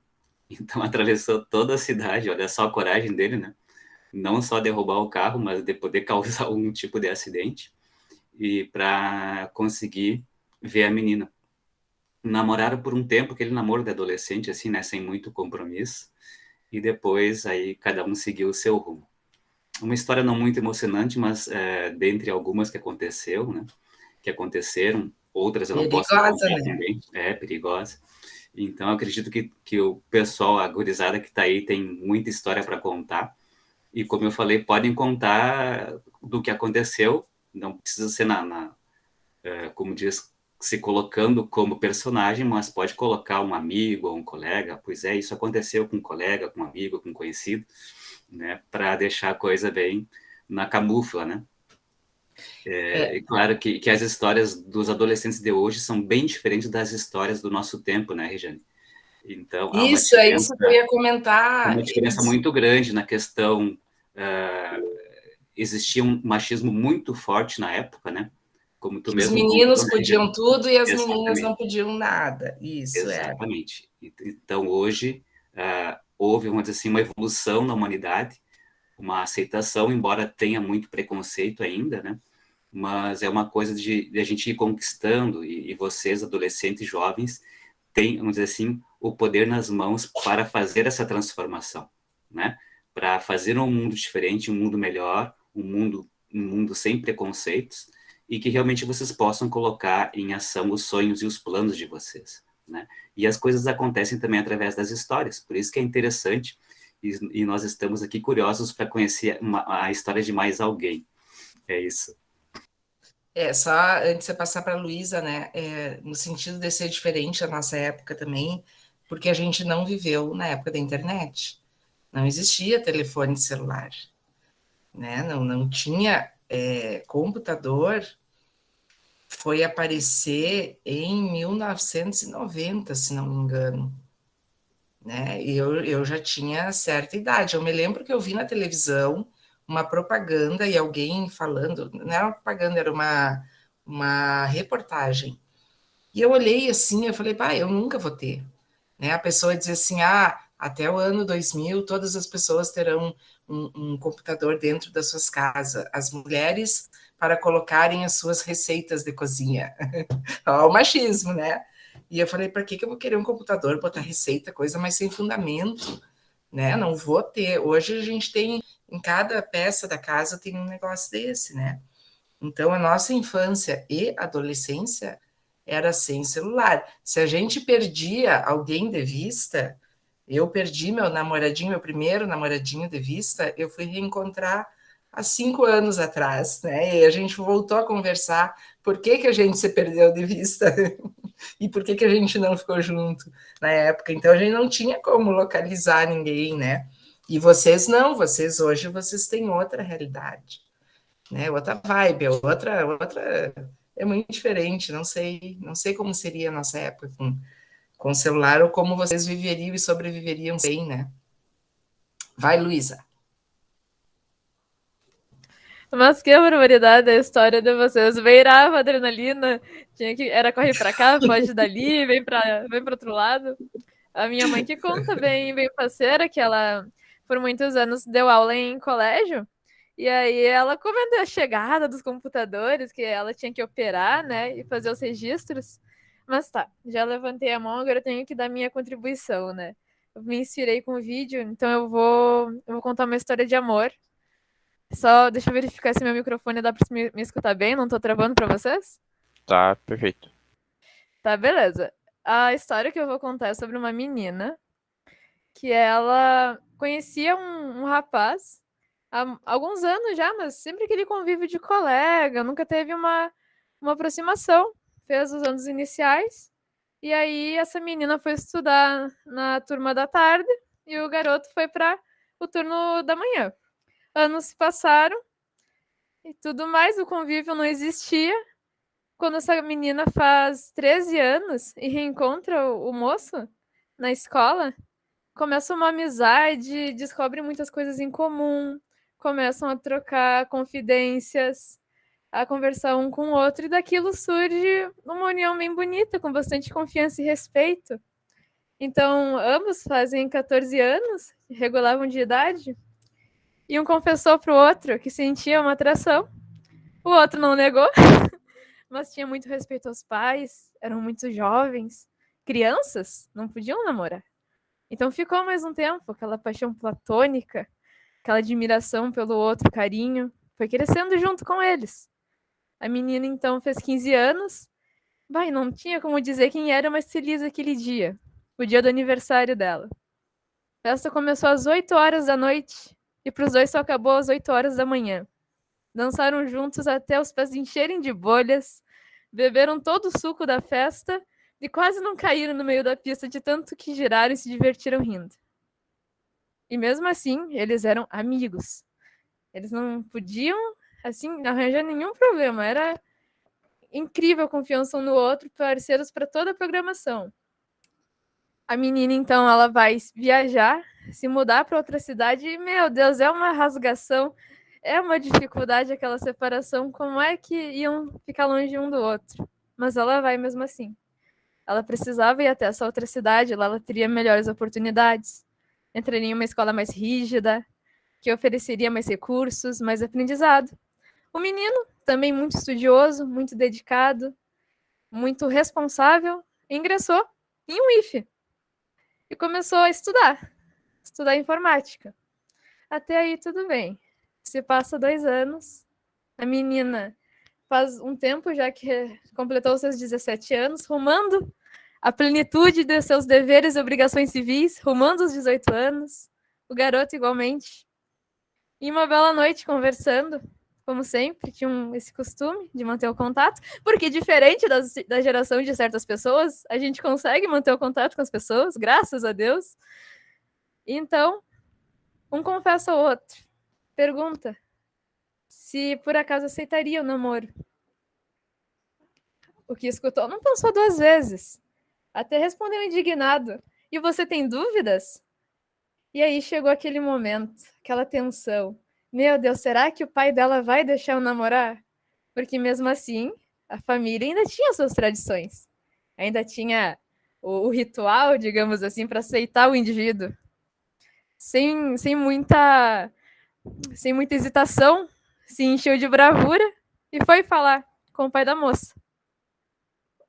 Então atravessou toda a cidade, olha só a coragem dele, né? Não só de roubar o carro, mas de poder causar algum tipo de acidente, e para conseguir ver a menina. Namoraram por um tempo, aquele namoro de adolescente, assim, né? Sem muito compromisso. E depois aí cada um seguiu o seu rumo. Uma história não muito emocionante, mas dentre algumas que aconteceu, né? Que aconteceram, outras eu não posso contar também. Perigosa. Então, acredito que o pessoal, a gurizada que está aí, tem muita história para contar. E, como eu falei, podem contar do que aconteceu, não precisa ser como diz, se colocando como personagem, mas pode colocar um amigo ou um colega. Pois isso aconteceu com um colega, com um amigo, com um conhecido, né? Para deixar a coisa bem na camufla, né? E claro que as histórias dos adolescentes de hoje são bem diferentes das histórias do nosso tempo, né, Regiane? Então, isso que eu ia comentar. Uma diferença muito grande na questão. Existia um machismo muito forte na época, né? Como tu mesmo. Os meninos podiam tudo e as meninas não podiam nada. Isso Exatamente. Então, hoje, houve, vamos dizer assim, uma evolução na humanidade, uma aceitação, embora tenha muito preconceito ainda, né? Mas é uma coisa de a gente ir conquistando, e vocês, adolescentes e jovens, têm, vamos dizer assim, o poder nas mãos para fazer essa transformação, né? Para fazer um mundo diferente, um mundo melhor, um mundo sem preconceitos, e que realmente vocês possam colocar em ação os sonhos e os planos de vocês, né? E as coisas acontecem também através das histórias, por isso que é interessante, e nós estamos aqui curiosos para conhecer a história de mais alguém. É isso. Só antes de você passar para a Luísa, né, no sentido de ser diferente da nossa época também, porque a gente não viveu na época da internet. Não existia telefone celular, né? Não tinha computador, foi aparecer em 1990, se não me engano, né? E eu já tinha certa idade. Eu me lembro que eu vi na televisão uma propaganda e alguém falando, não era uma propaganda, era uma reportagem. E eu olhei assim, eu falei, pai, eu nunca vou ter. Né? A pessoa dizia assim, até o ano 2000, todas as pessoas terão um computador dentro das suas casas. As mulheres para colocarem as suas receitas de cozinha. Ó, o machismo, né? E eu falei, para que eu vou querer um computador, botar receita, coisa, mas sem fundamento, né? Não vou ter. Hoje a gente tem, em cada peça da casa tem um negócio desse, né? Então, a nossa infância e adolescência era sem celular. Se a gente perdia alguém de vista, eu perdi meu namoradinho, meu primeiro namoradinho de vista, eu fui reencontrar há 5 anos atrás, né? E a gente voltou a conversar por que a gente se perdeu de vista e por que a gente não ficou junto na época. Então, a gente não tinha como localizar ninguém, né? E vocês não, vocês hoje, vocês têm outra realidade, né? Outra vibe, outra é muito diferente. Não sei como seria a nossa época com celular ou como vocês viveriam e sobreviveriam sem, né? Vai, Luísa. Mas que barbaridade a história de vocês. Beirava a adrenalina, era correr pra cá, foge dali, vem para outro lado. A minha mãe que conta bem parceira, que ela, por muitos anos, deu aula em colégio. E aí ela comenta a chegada dos computadores, que ela tinha que operar, né, e fazer os registros. Mas tá, já levantei a mão, agora eu tenho que dar minha contribuição, né. Eu me inspirei com o vídeo, então eu vou contar uma história de amor. Só deixa eu verificar se meu microfone dá pra me escutar bem, não tô travando pra vocês? Tá, perfeito. Tá, beleza. A história que eu vou contar é sobre uma menina que ela conhecia um rapaz há alguns anos já, mas sempre aquele convívio de colega, nunca teve uma aproximação. Fez os anos iniciais, e aí essa menina foi estudar na turma da tarde e o garoto foi para o turno da manhã. Anos se passaram e tudo mais, o convívio não existia. Quando essa menina faz 13 anos e reencontra o moço na escola, começa uma amizade, descobrem muitas coisas em comum, começam a trocar confidências, a conversar um com o outro, e daquilo surge uma união bem bonita, com bastante confiança e respeito. Então, ambos fazem 14 anos, regulavam de idade, e um confessou para o outro que sentia uma atração. O outro não negou, mas tinha muito respeito aos pais, eram muito jovens, crianças, não podiam namorar. Então ficou mais um tempo, aquela paixão platônica, aquela admiração pelo outro, carinho, foi crescendo junto com eles. A menina então fez 15 anos, não tinha como dizer quem era mais feliz aquele dia, o dia do aniversário dela. A festa começou às 8 horas da noite e para os dois só acabou às 8 horas da manhã. Dançaram juntos até os pés encherem de bolhas, beberam todo o suco da festa e quase não caíram no meio da pista de tanto que giraram e se divertiram rindo. E mesmo assim, eles eram amigos. Eles não podiam, assim, arranjar nenhum problema. Era incrível a confiança um no outro, parceiros para toda a programação. A menina, então, ela vai viajar, se mudar para outra cidade e, meu Deus, é uma rasgação, é uma dificuldade aquela separação. Como é que iam ficar longe um do outro? Mas ela vai mesmo assim. Ela precisava ir até essa outra cidade, lá ela teria melhores oportunidades. Entraria em uma escola mais rígida, que ofereceria mais recursos, mais aprendizado. O menino, também muito estudioso, muito dedicado, muito responsável, ingressou em um IFE e começou a estudar informática. Até aí tudo bem. Se passa 2 anos, a menina faz um tempo já que completou seus 17 anos, rumando a plenitude de seus deveres e obrigações civis, rumando os 18 anos, o garoto igualmente. E uma bela noite conversando, como sempre, tinham esse costume de manter o contato, porque diferente da geração de certas pessoas, a gente consegue manter o contato com as pessoas, graças a Deus. Então, um confessa ao outro, pergunta se por acaso aceitaria o namoro. O que escutou não pensou 2 vezes, até respondeu indignado. E você tem dúvidas? E aí chegou aquele momento, aquela tensão. Meu Deus, será que o pai dela vai deixar eu namorar? Porque mesmo assim, a família ainda tinha suas tradições. Ainda tinha o ritual, digamos assim, para aceitar o indivíduo. Sem muita hesitação, se encheu de bravura e foi falar com o pai da moça.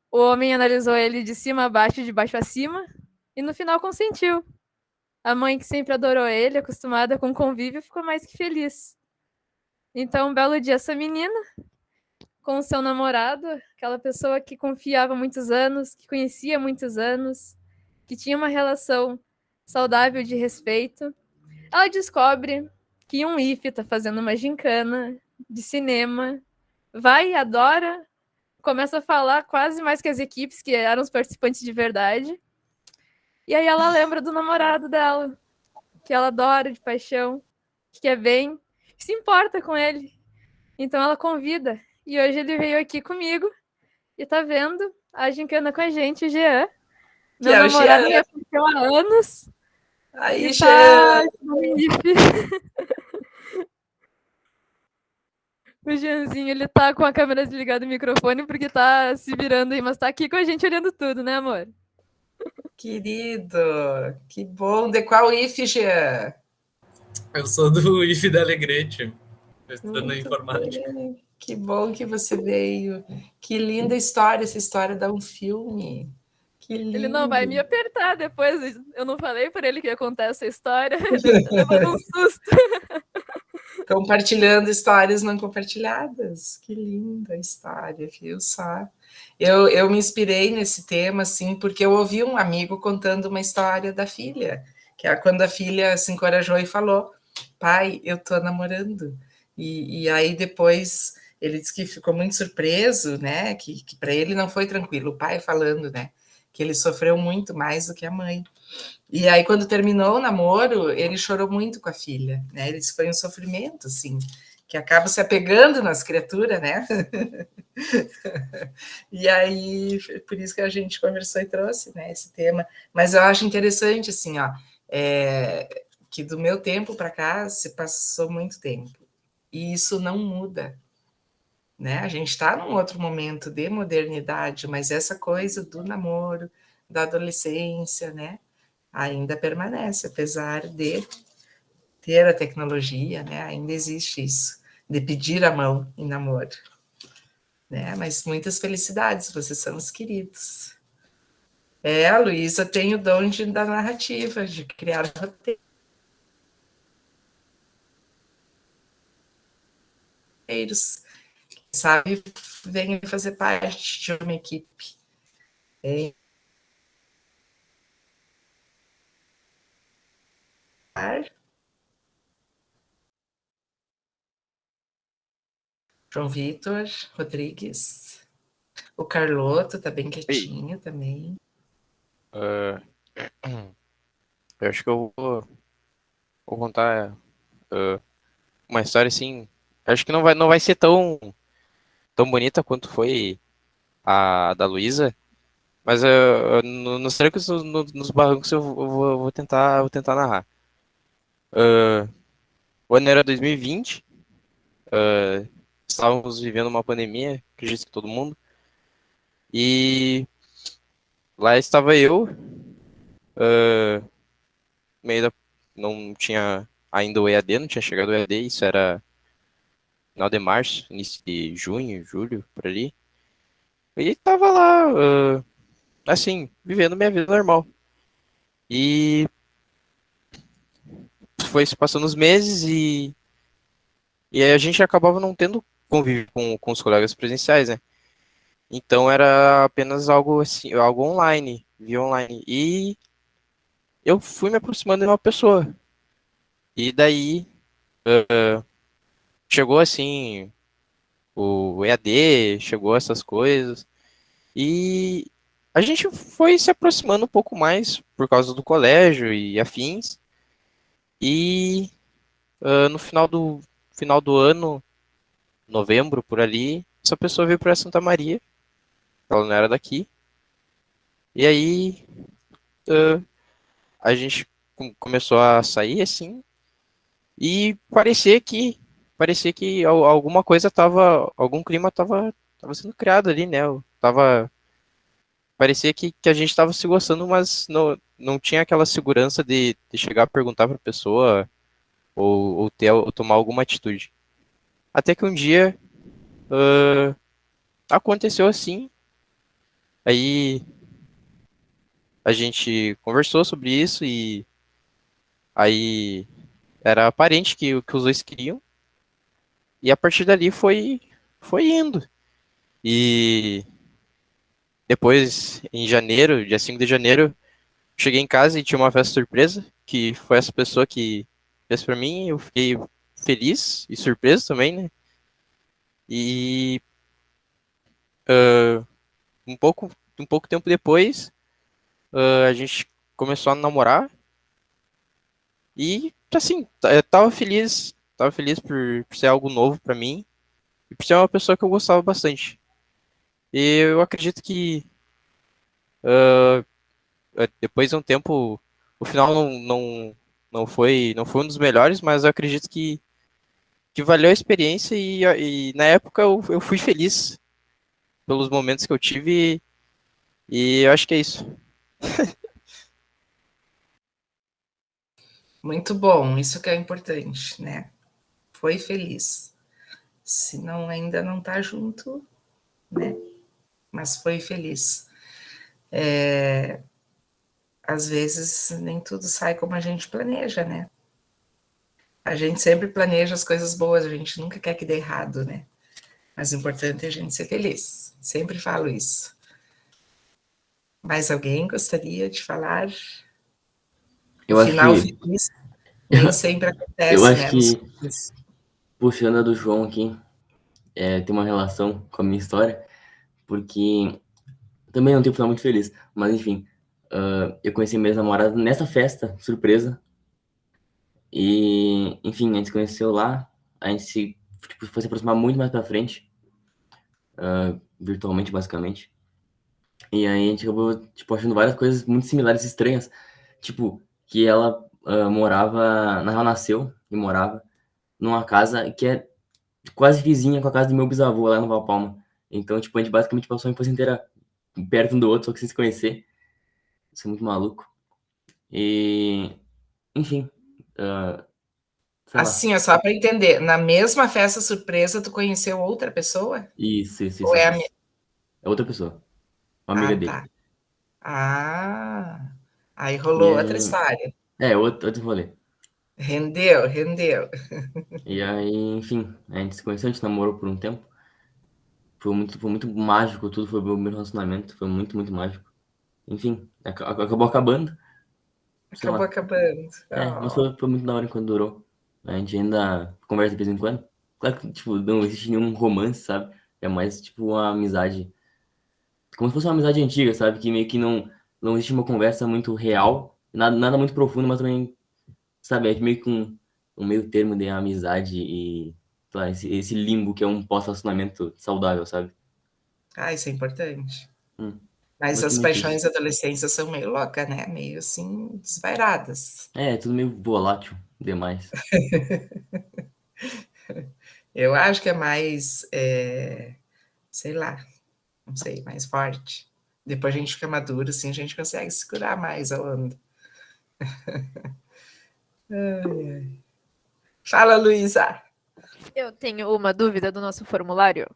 O homem analisou ele de cima a baixo, de baixo a cima, e no final consentiu. A mãe, que sempre adorou ele, acostumada com convívio, ficou mais que feliz. Então, um belo dia, essa menina, com o seu namorado, aquela pessoa que confiava há muitos anos, que conhecia há muitos anos, que tinha uma relação saudável de respeito, ela descobre que um IFE está fazendo uma gincana de cinema, vai, adora, começa a falar quase mais que as equipes, que eram os participantes de verdade. E aí ela lembra do namorado dela, que ela adora de paixão, que quer bem, se importa com ele. Então ela convida. E hoje ele veio aqui comigo e tá vendo a gincana com a gente, o Jean. Meu namorado me acompanhou há anos. Aí, Jean! O Jeanzinho, ele tá com a câmera desligada do microfone porque tá se virando aí, mas tá aqui com a gente olhando tudo, né, amor? Querido, que bom. De qual IF, Jean? Eu sou do IF da Alegrete, estudando informática. Bem. Que bom que você veio. Que linda história, essa história dá um filme. Que lindo. Ele não vai me apertar depois, eu não falei para ele que ia contar essa história, ele tá levando um susto. Compartilhando histórias não compartilhadas. Que linda a história, viu só? Eu me inspirei nesse tema, assim, porque eu ouvi um amigo contando uma história da filha, que é quando a filha se encorajou e falou, pai, eu tô namorando. E aí depois ele disse que ficou muito surpreso, né, que para ele não foi tranquilo, o pai falando, né, que ele sofreu muito mais do que a mãe. E aí, quando terminou o namoro, ele chorou muito com a filha, né? Ele disse que foi um sofrimento, assim, que acaba se apegando nas criaturas, né? E aí, por isso que a gente conversou e trouxe, né, esse tema. Mas eu acho interessante, assim, ó, que do meu tempo para cá se passou muito tempo. E isso não muda, né? A gente está num outro momento de modernidade, mas essa coisa do namoro, da adolescência, né? Ainda permanece, apesar de ter a tecnologia, né? Ainda existe isso, de pedir a mão em namoro, né? Mas muitas felicidades, vocês são os queridos. A Luísa tem o dom da narrativa, de criar roteiros, quem sabe venha fazer parte de uma equipe. João Vitor Rodrigues. O Carloto tá bem quietinho também. Eu acho que eu vou contar uma história assim. Acho que não vai ser tão bonita quanto foi a da Luísa. Mas nos trancos, nos barrancos, eu vou tentar narrar. O ano era 2020. Estávamos vivendo uma pandemia, acredito que todo mundo. E lá estava eu. Não tinha ainda o EAD, não tinha chegado o EAD. Isso era final de março, início de junho, julho, por ali. E estava lá... assim, vivendo minha vida normal. E foi se passando os meses e aí a gente acabava não tendo convívio com os colegas presenciais, né? Então era apenas algo assim, algo online. via online. E eu fui me aproximando de uma pessoa. E daí chegou assim o EAD, chegou essas coisas. E a gente foi se aproximando um pouco mais por causa do colégio e afins. E no final do ano, novembro, por ali, essa pessoa veio para Santa Maria. Ela não era daqui. E aí a gente começou a sair assim. E parecia que alguma coisa tava, algum clima tava sendo criado ali, né? Parecia que a gente tava se gostando, mas não tinha aquela segurança de chegar a perguntar pra pessoa ou tomar alguma atitude. Até que um dia aconteceu assim, aí a gente conversou sobre isso e aí era aparente que os dois queriam, e a partir dali foi indo. E depois, em janeiro, dia 5 de janeiro, cheguei em casa e tinha uma festa surpresa, que foi essa pessoa que fez pra mim. Eu fiquei feliz e surpreso também, né? E um pouco tempo depois, a gente começou a namorar. E, assim, eu tava feliz por ser algo novo pra mim e por ser uma pessoa que eu gostava bastante. E eu acredito que depois de um tempo, o final não foi um dos melhores, mas eu acredito que valeu a experiência e na época eu fui feliz pelos momentos que eu tive e eu acho que é isso. Muito bom, isso que é importante, né? Foi feliz. Se não, ainda não tá junto, né? Mas foi feliz. Às vezes nem tudo sai como a gente planeja, né? A gente sempre planeja as coisas boas, a gente nunca quer que dê errado, né? Mas o importante é a gente ser feliz. Sempre falo isso. Mais alguém gostaria de falar? Eu acho Final que feliz nem sempre eu acontece, acho né? que puxando a do João aqui, tem uma relação com a minha história, porque também não tenho um final muito feliz, mas enfim, eu conheci minha namorada nessa festa surpresa e, enfim, a gente se conheceu lá, a gente foi se aproximar muito mais pra frente, virtualmente, basicamente. E aí a gente acabou, tipo, achando várias coisas muito similares e estranhas. Tipo, que ela morava, na real nasceu e morava numa casa que é quase vizinha com a casa do meu bisavô lá no Valpalma. Então, tipo, a gente basicamente passou a infância inteira perto um do outro, só que sem se conhecer. Isso é muito maluco. E, enfim, sei lá. Assim, é só para entender, na mesma festa surpresa tu conheceu outra pessoa? Isso, isso, Ou isso, é isso. a mesma? É outra pessoa, uma Ah, amiga dele. tá. Ah, aí E rolou outra aí, história. outro rolê. Rendeu, rendeu. E aí, enfim, a gente se conheceu, a gente namorou por um tempo. Foi muito mágico, tudo foi o meu primeiro relacionamento, foi muito, muito mágico. Enfim, acabou acabando, sei Acabou lá. acabando. Mas Oh. foi muito da hora enquanto durou. A gente ainda conversa de vez em quando. Claro que, tipo, não existe nenhum romance, sabe? É mais, tipo, uma amizade. Como se fosse uma amizade antiga, sabe? Que meio que não existe uma conversa muito real, nada muito profundo, mas também, sabe? É meio que um meio termo de amizade e, sei lá, esse limbo que é um pós-relacionamento saudável, sabe? Ah, isso é importante. Mas as Basicamente isso. paixões da adolescência são meio loucas, né? Meio assim, desvairadas. Tudo meio volátil demais. Eu acho que é mais, sei lá, não sei, mais forte. Depois a gente fica maduro, assim, a gente consegue segurar mais a onda. Ai, ai. Fala, Luísa. Eu tenho uma dúvida do nosso formulário.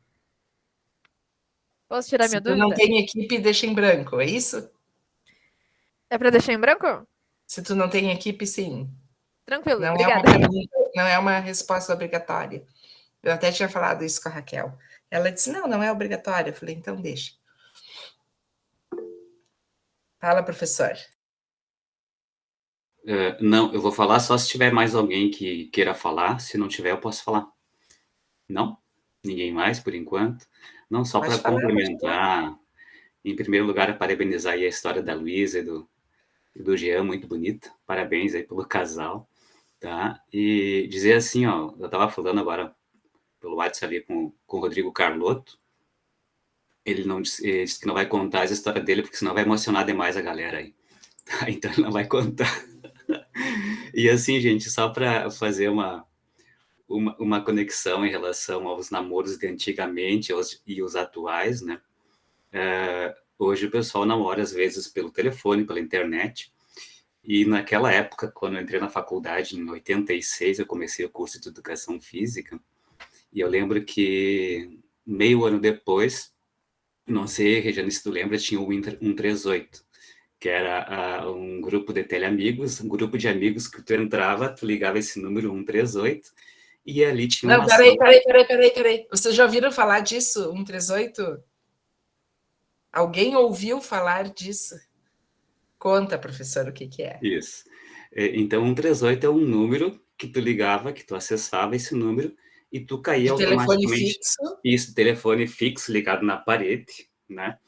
Posso tirar Se minha tu não dúvida? tem equipe, deixa em branco, é isso? É para deixar em branco? Se tu não tem equipe, sim. Tranquilo, Não é uma obrigada. pergunta, não é uma resposta obrigatória. Eu até tinha falado isso com a Raquel. Ela disse, não é obrigatório. Eu falei, então deixa. Fala, professor. Não, eu vou falar só se tiver mais alguém que queira falar. Se não tiver, eu posso falar. Não? Ninguém mais, por enquanto? Não, só para complementar. Em primeiro lugar, parabenizar aí a história da Luísa e do Jean, muito bonita. Parabéns aí pelo casal, tá? E dizer assim, ó, eu estava falando agora pelo WhatsApp ali com o Rodrigo Carlotto. Ele disse que não vai contar as histórias dele, porque senão vai emocionar demais a galera aí. Tá? Então ele não vai contar. E assim, gente, só para fazer uma conexão em relação aos namoros de antigamente e os atuais, né? Hoje o pessoal namora, às vezes, pelo telefone, pela internet. E naquela época, quando eu entrei na faculdade, em 86, eu comecei o curso de Educação Física. E eu lembro que, meio ano depois, não sei, Regiane, se tu lembra, tinha o 138, que era um grupo de teleamigos, um grupo de amigos que tu entrava, tu ligava esse número 138, e ali tinha uma... Não, peraí. Vocês já ouviram falar disso, 138? Alguém ouviu falar disso? Conta, professor, o que é. Isso. Então, 138 é um número que tu ligava, que tu acessava esse número, e tu caía automaticamente... Telefone fixo? Isso, telefone fixo ligado na parede, né?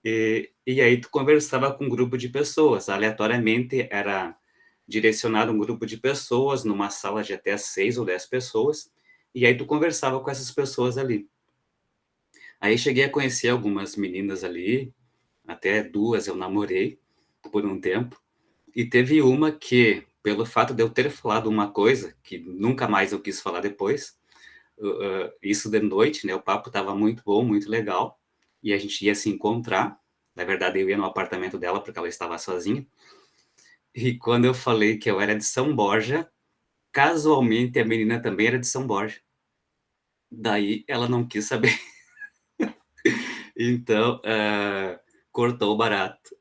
E aí tu conversava com um grupo de pessoas, aleatoriamente era direcionado um grupo de pessoas numa sala de até 6 ou 10 pessoas, e aí tu conversava com essas pessoas ali. Aí cheguei a conhecer algumas meninas ali, até 2 eu namorei por um tempo, e teve uma que, pelo fato de eu ter falado uma coisa, que nunca mais eu quis falar depois, isso de noite, né, o papo estava muito bom, muito legal, e a gente ia se encontrar. Na verdade, eu ia no apartamento dela, porque ela estava sozinha. E quando eu falei que eu era de São Borja, casualmente a menina também era de São Borja. Daí ela não quis saber. Então, cortou o barato.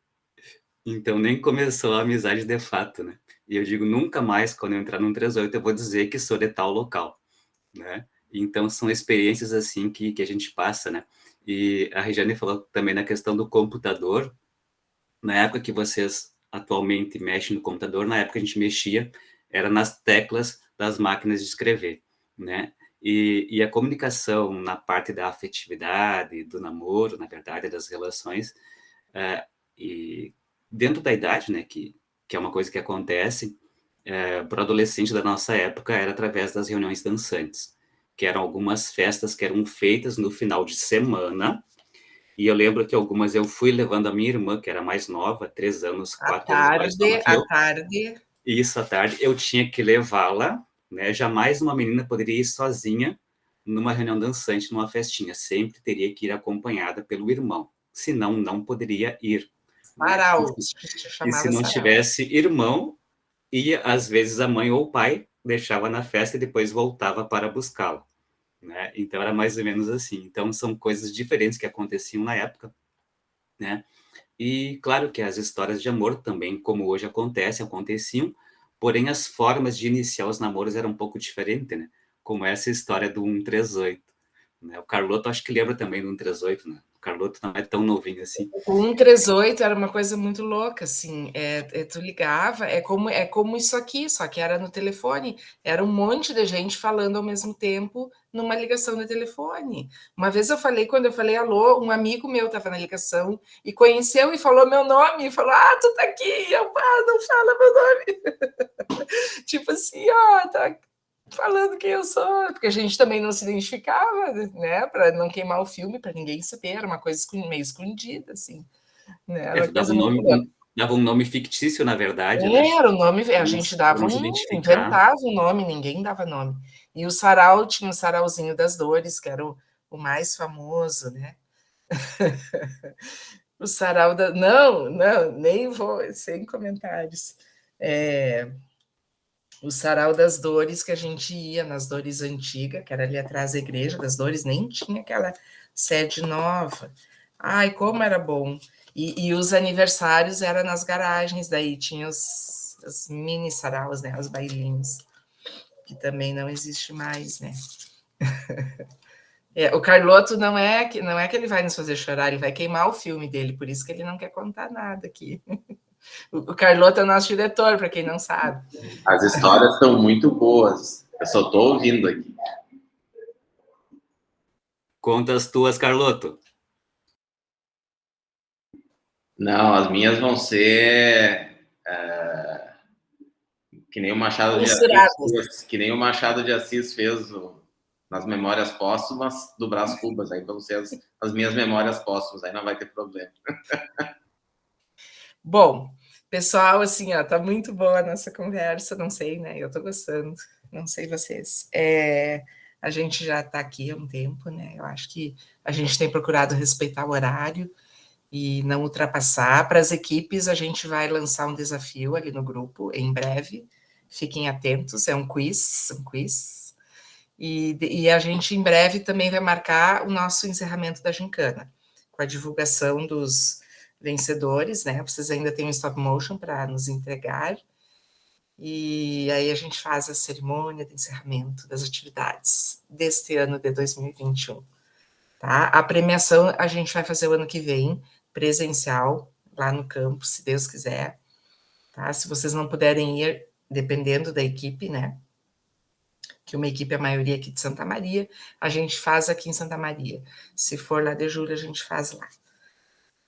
Então, nem começou a amizade de fato, né? E eu digo, nunca mais, quando eu entrar no 138, eu vou dizer que sou de tal local, né? Então, são experiências assim que a gente passa, né? E a Regiane falou também na questão do computador. Na época que vocês atualmente mexem no computador, na época a gente mexia, era nas teclas das máquinas de escrever, né? E a comunicação na parte da afetividade, do namoro, na verdade, das relações, e dentro da idade, né, que é uma coisa que acontece, para o adolescente da nossa época, era através das reuniões dançantes, que eram algumas festas que eram feitas no final de semana, e eu lembro que algumas eu fui levando a minha irmã, que era mais nova, 3 anos, 4 anos mais nova que eu. À tarde. Isso, à tarde. Eu tinha que levá-la, né? Jamais uma menina poderia ir sozinha numa reunião dançante, numa festinha. Sempre teria que ir acompanhada pelo irmão. Senão, não poderia ir. Sarau. Né? E se não tivesse irmão, ia, às vezes, a mãe ou o pai deixava na festa e depois voltava para buscá-la. Né? Então, era mais ou menos assim. Então, são coisas diferentes que aconteciam na época, né? E, claro que as histórias de amor também, como hoje aconteciam, porém, as formas de iniciar os namoros eram um pouco diferentes, né? Como essa história do 138, né? O Carlotto, acho que lembra também do 138, né? O Carlotto não é tão novinho assim. O 138 era uma coisa muito louca, assim, tu ligava, é como isso aqui, só que era no telefone, era um monte de gente falando ao mesmo tempo numa ligação de telefone. Uma vez quando eu falei alô, um amigo meu estava na ligação e conheceu e falou meu nome, e falou, tu tá aqui, e eu, não fala meu nome. Tipo assim, tá falando quem eu sou, porque a gente também não se identificava, né, para não queimar o filme, para ninguém saber, era uma coisa meio escondida, assim, né? Dava um nome fictício, na verdade, né? Era o nome, a gente inventava um nome, ninguém dava nome. E o sarau tinha o sarauzinho das dores, que era o mais famoso, né? O sarau da... Não, nem vou, sem comentários. O sarau das dores, que a gente ia nas Dores antigas, que era ali atrás da igreja das Dores, nem tinha aquela sede nova. Ai, como era bom. E os aniversários eram nas garagens, daí tinha os mini saraus, né, os bailinhos, que também não existe mais, né? O Carloto não é que ele vai nos fazer chorar, ele vai queimar o filme dele, por isso que ele não quer contar nada aqui. O Carloto é o nosso diretor, para quem não sabe. As histórias são muito boas. Eu só estou ouvindo aqui. Conta as tuas, Carloto. Não, as minhas vão ser que nem o Machado de Assis, que nem o Machado de Assis fez nas Memórias Póstumas do Brás Cubas. Aí vão ser as minhas Memórias Póstumas, aí não vai ter problema. Bom, pessoal, assim, ó, tá muito boa a nossa conversa, não sei, né? Eu tô gostando, não sei vocês. A gente já tá aqui há um tempo, né? Eu acho que a gente tem procurado respeitar o horário e não ultrapassar. Para as equipes, a gente vai lançar um desafio ali no grupo em breve. Fiquem atentos, é um quiz. E a gente, em breve, também vai marcar o nosso encerramento da gincana, com a divulgação dos vencedores, né? Vocês ainda têm um stop motion para nos entregar. E aí a gente faz a cerimônia de encerramento das atividades deste ano de 2021. Tá? A premiação a gente vai fazer o ano que vem, presencial, lá no campo, se Deus quiser. Tá? Se vocês não puderem ir, dependendo da equipe, né? Que uma equipe é a maioria aqui de Santa Maria, a gente faz aqui em Santa Maria. Se for lá de julho, a gente faz lá.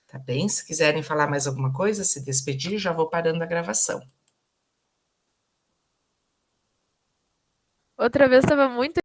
Tá bem? Se quiserem falar mais alguma coisa, se despedir, já vou parando a gravação. Outra vez estava muito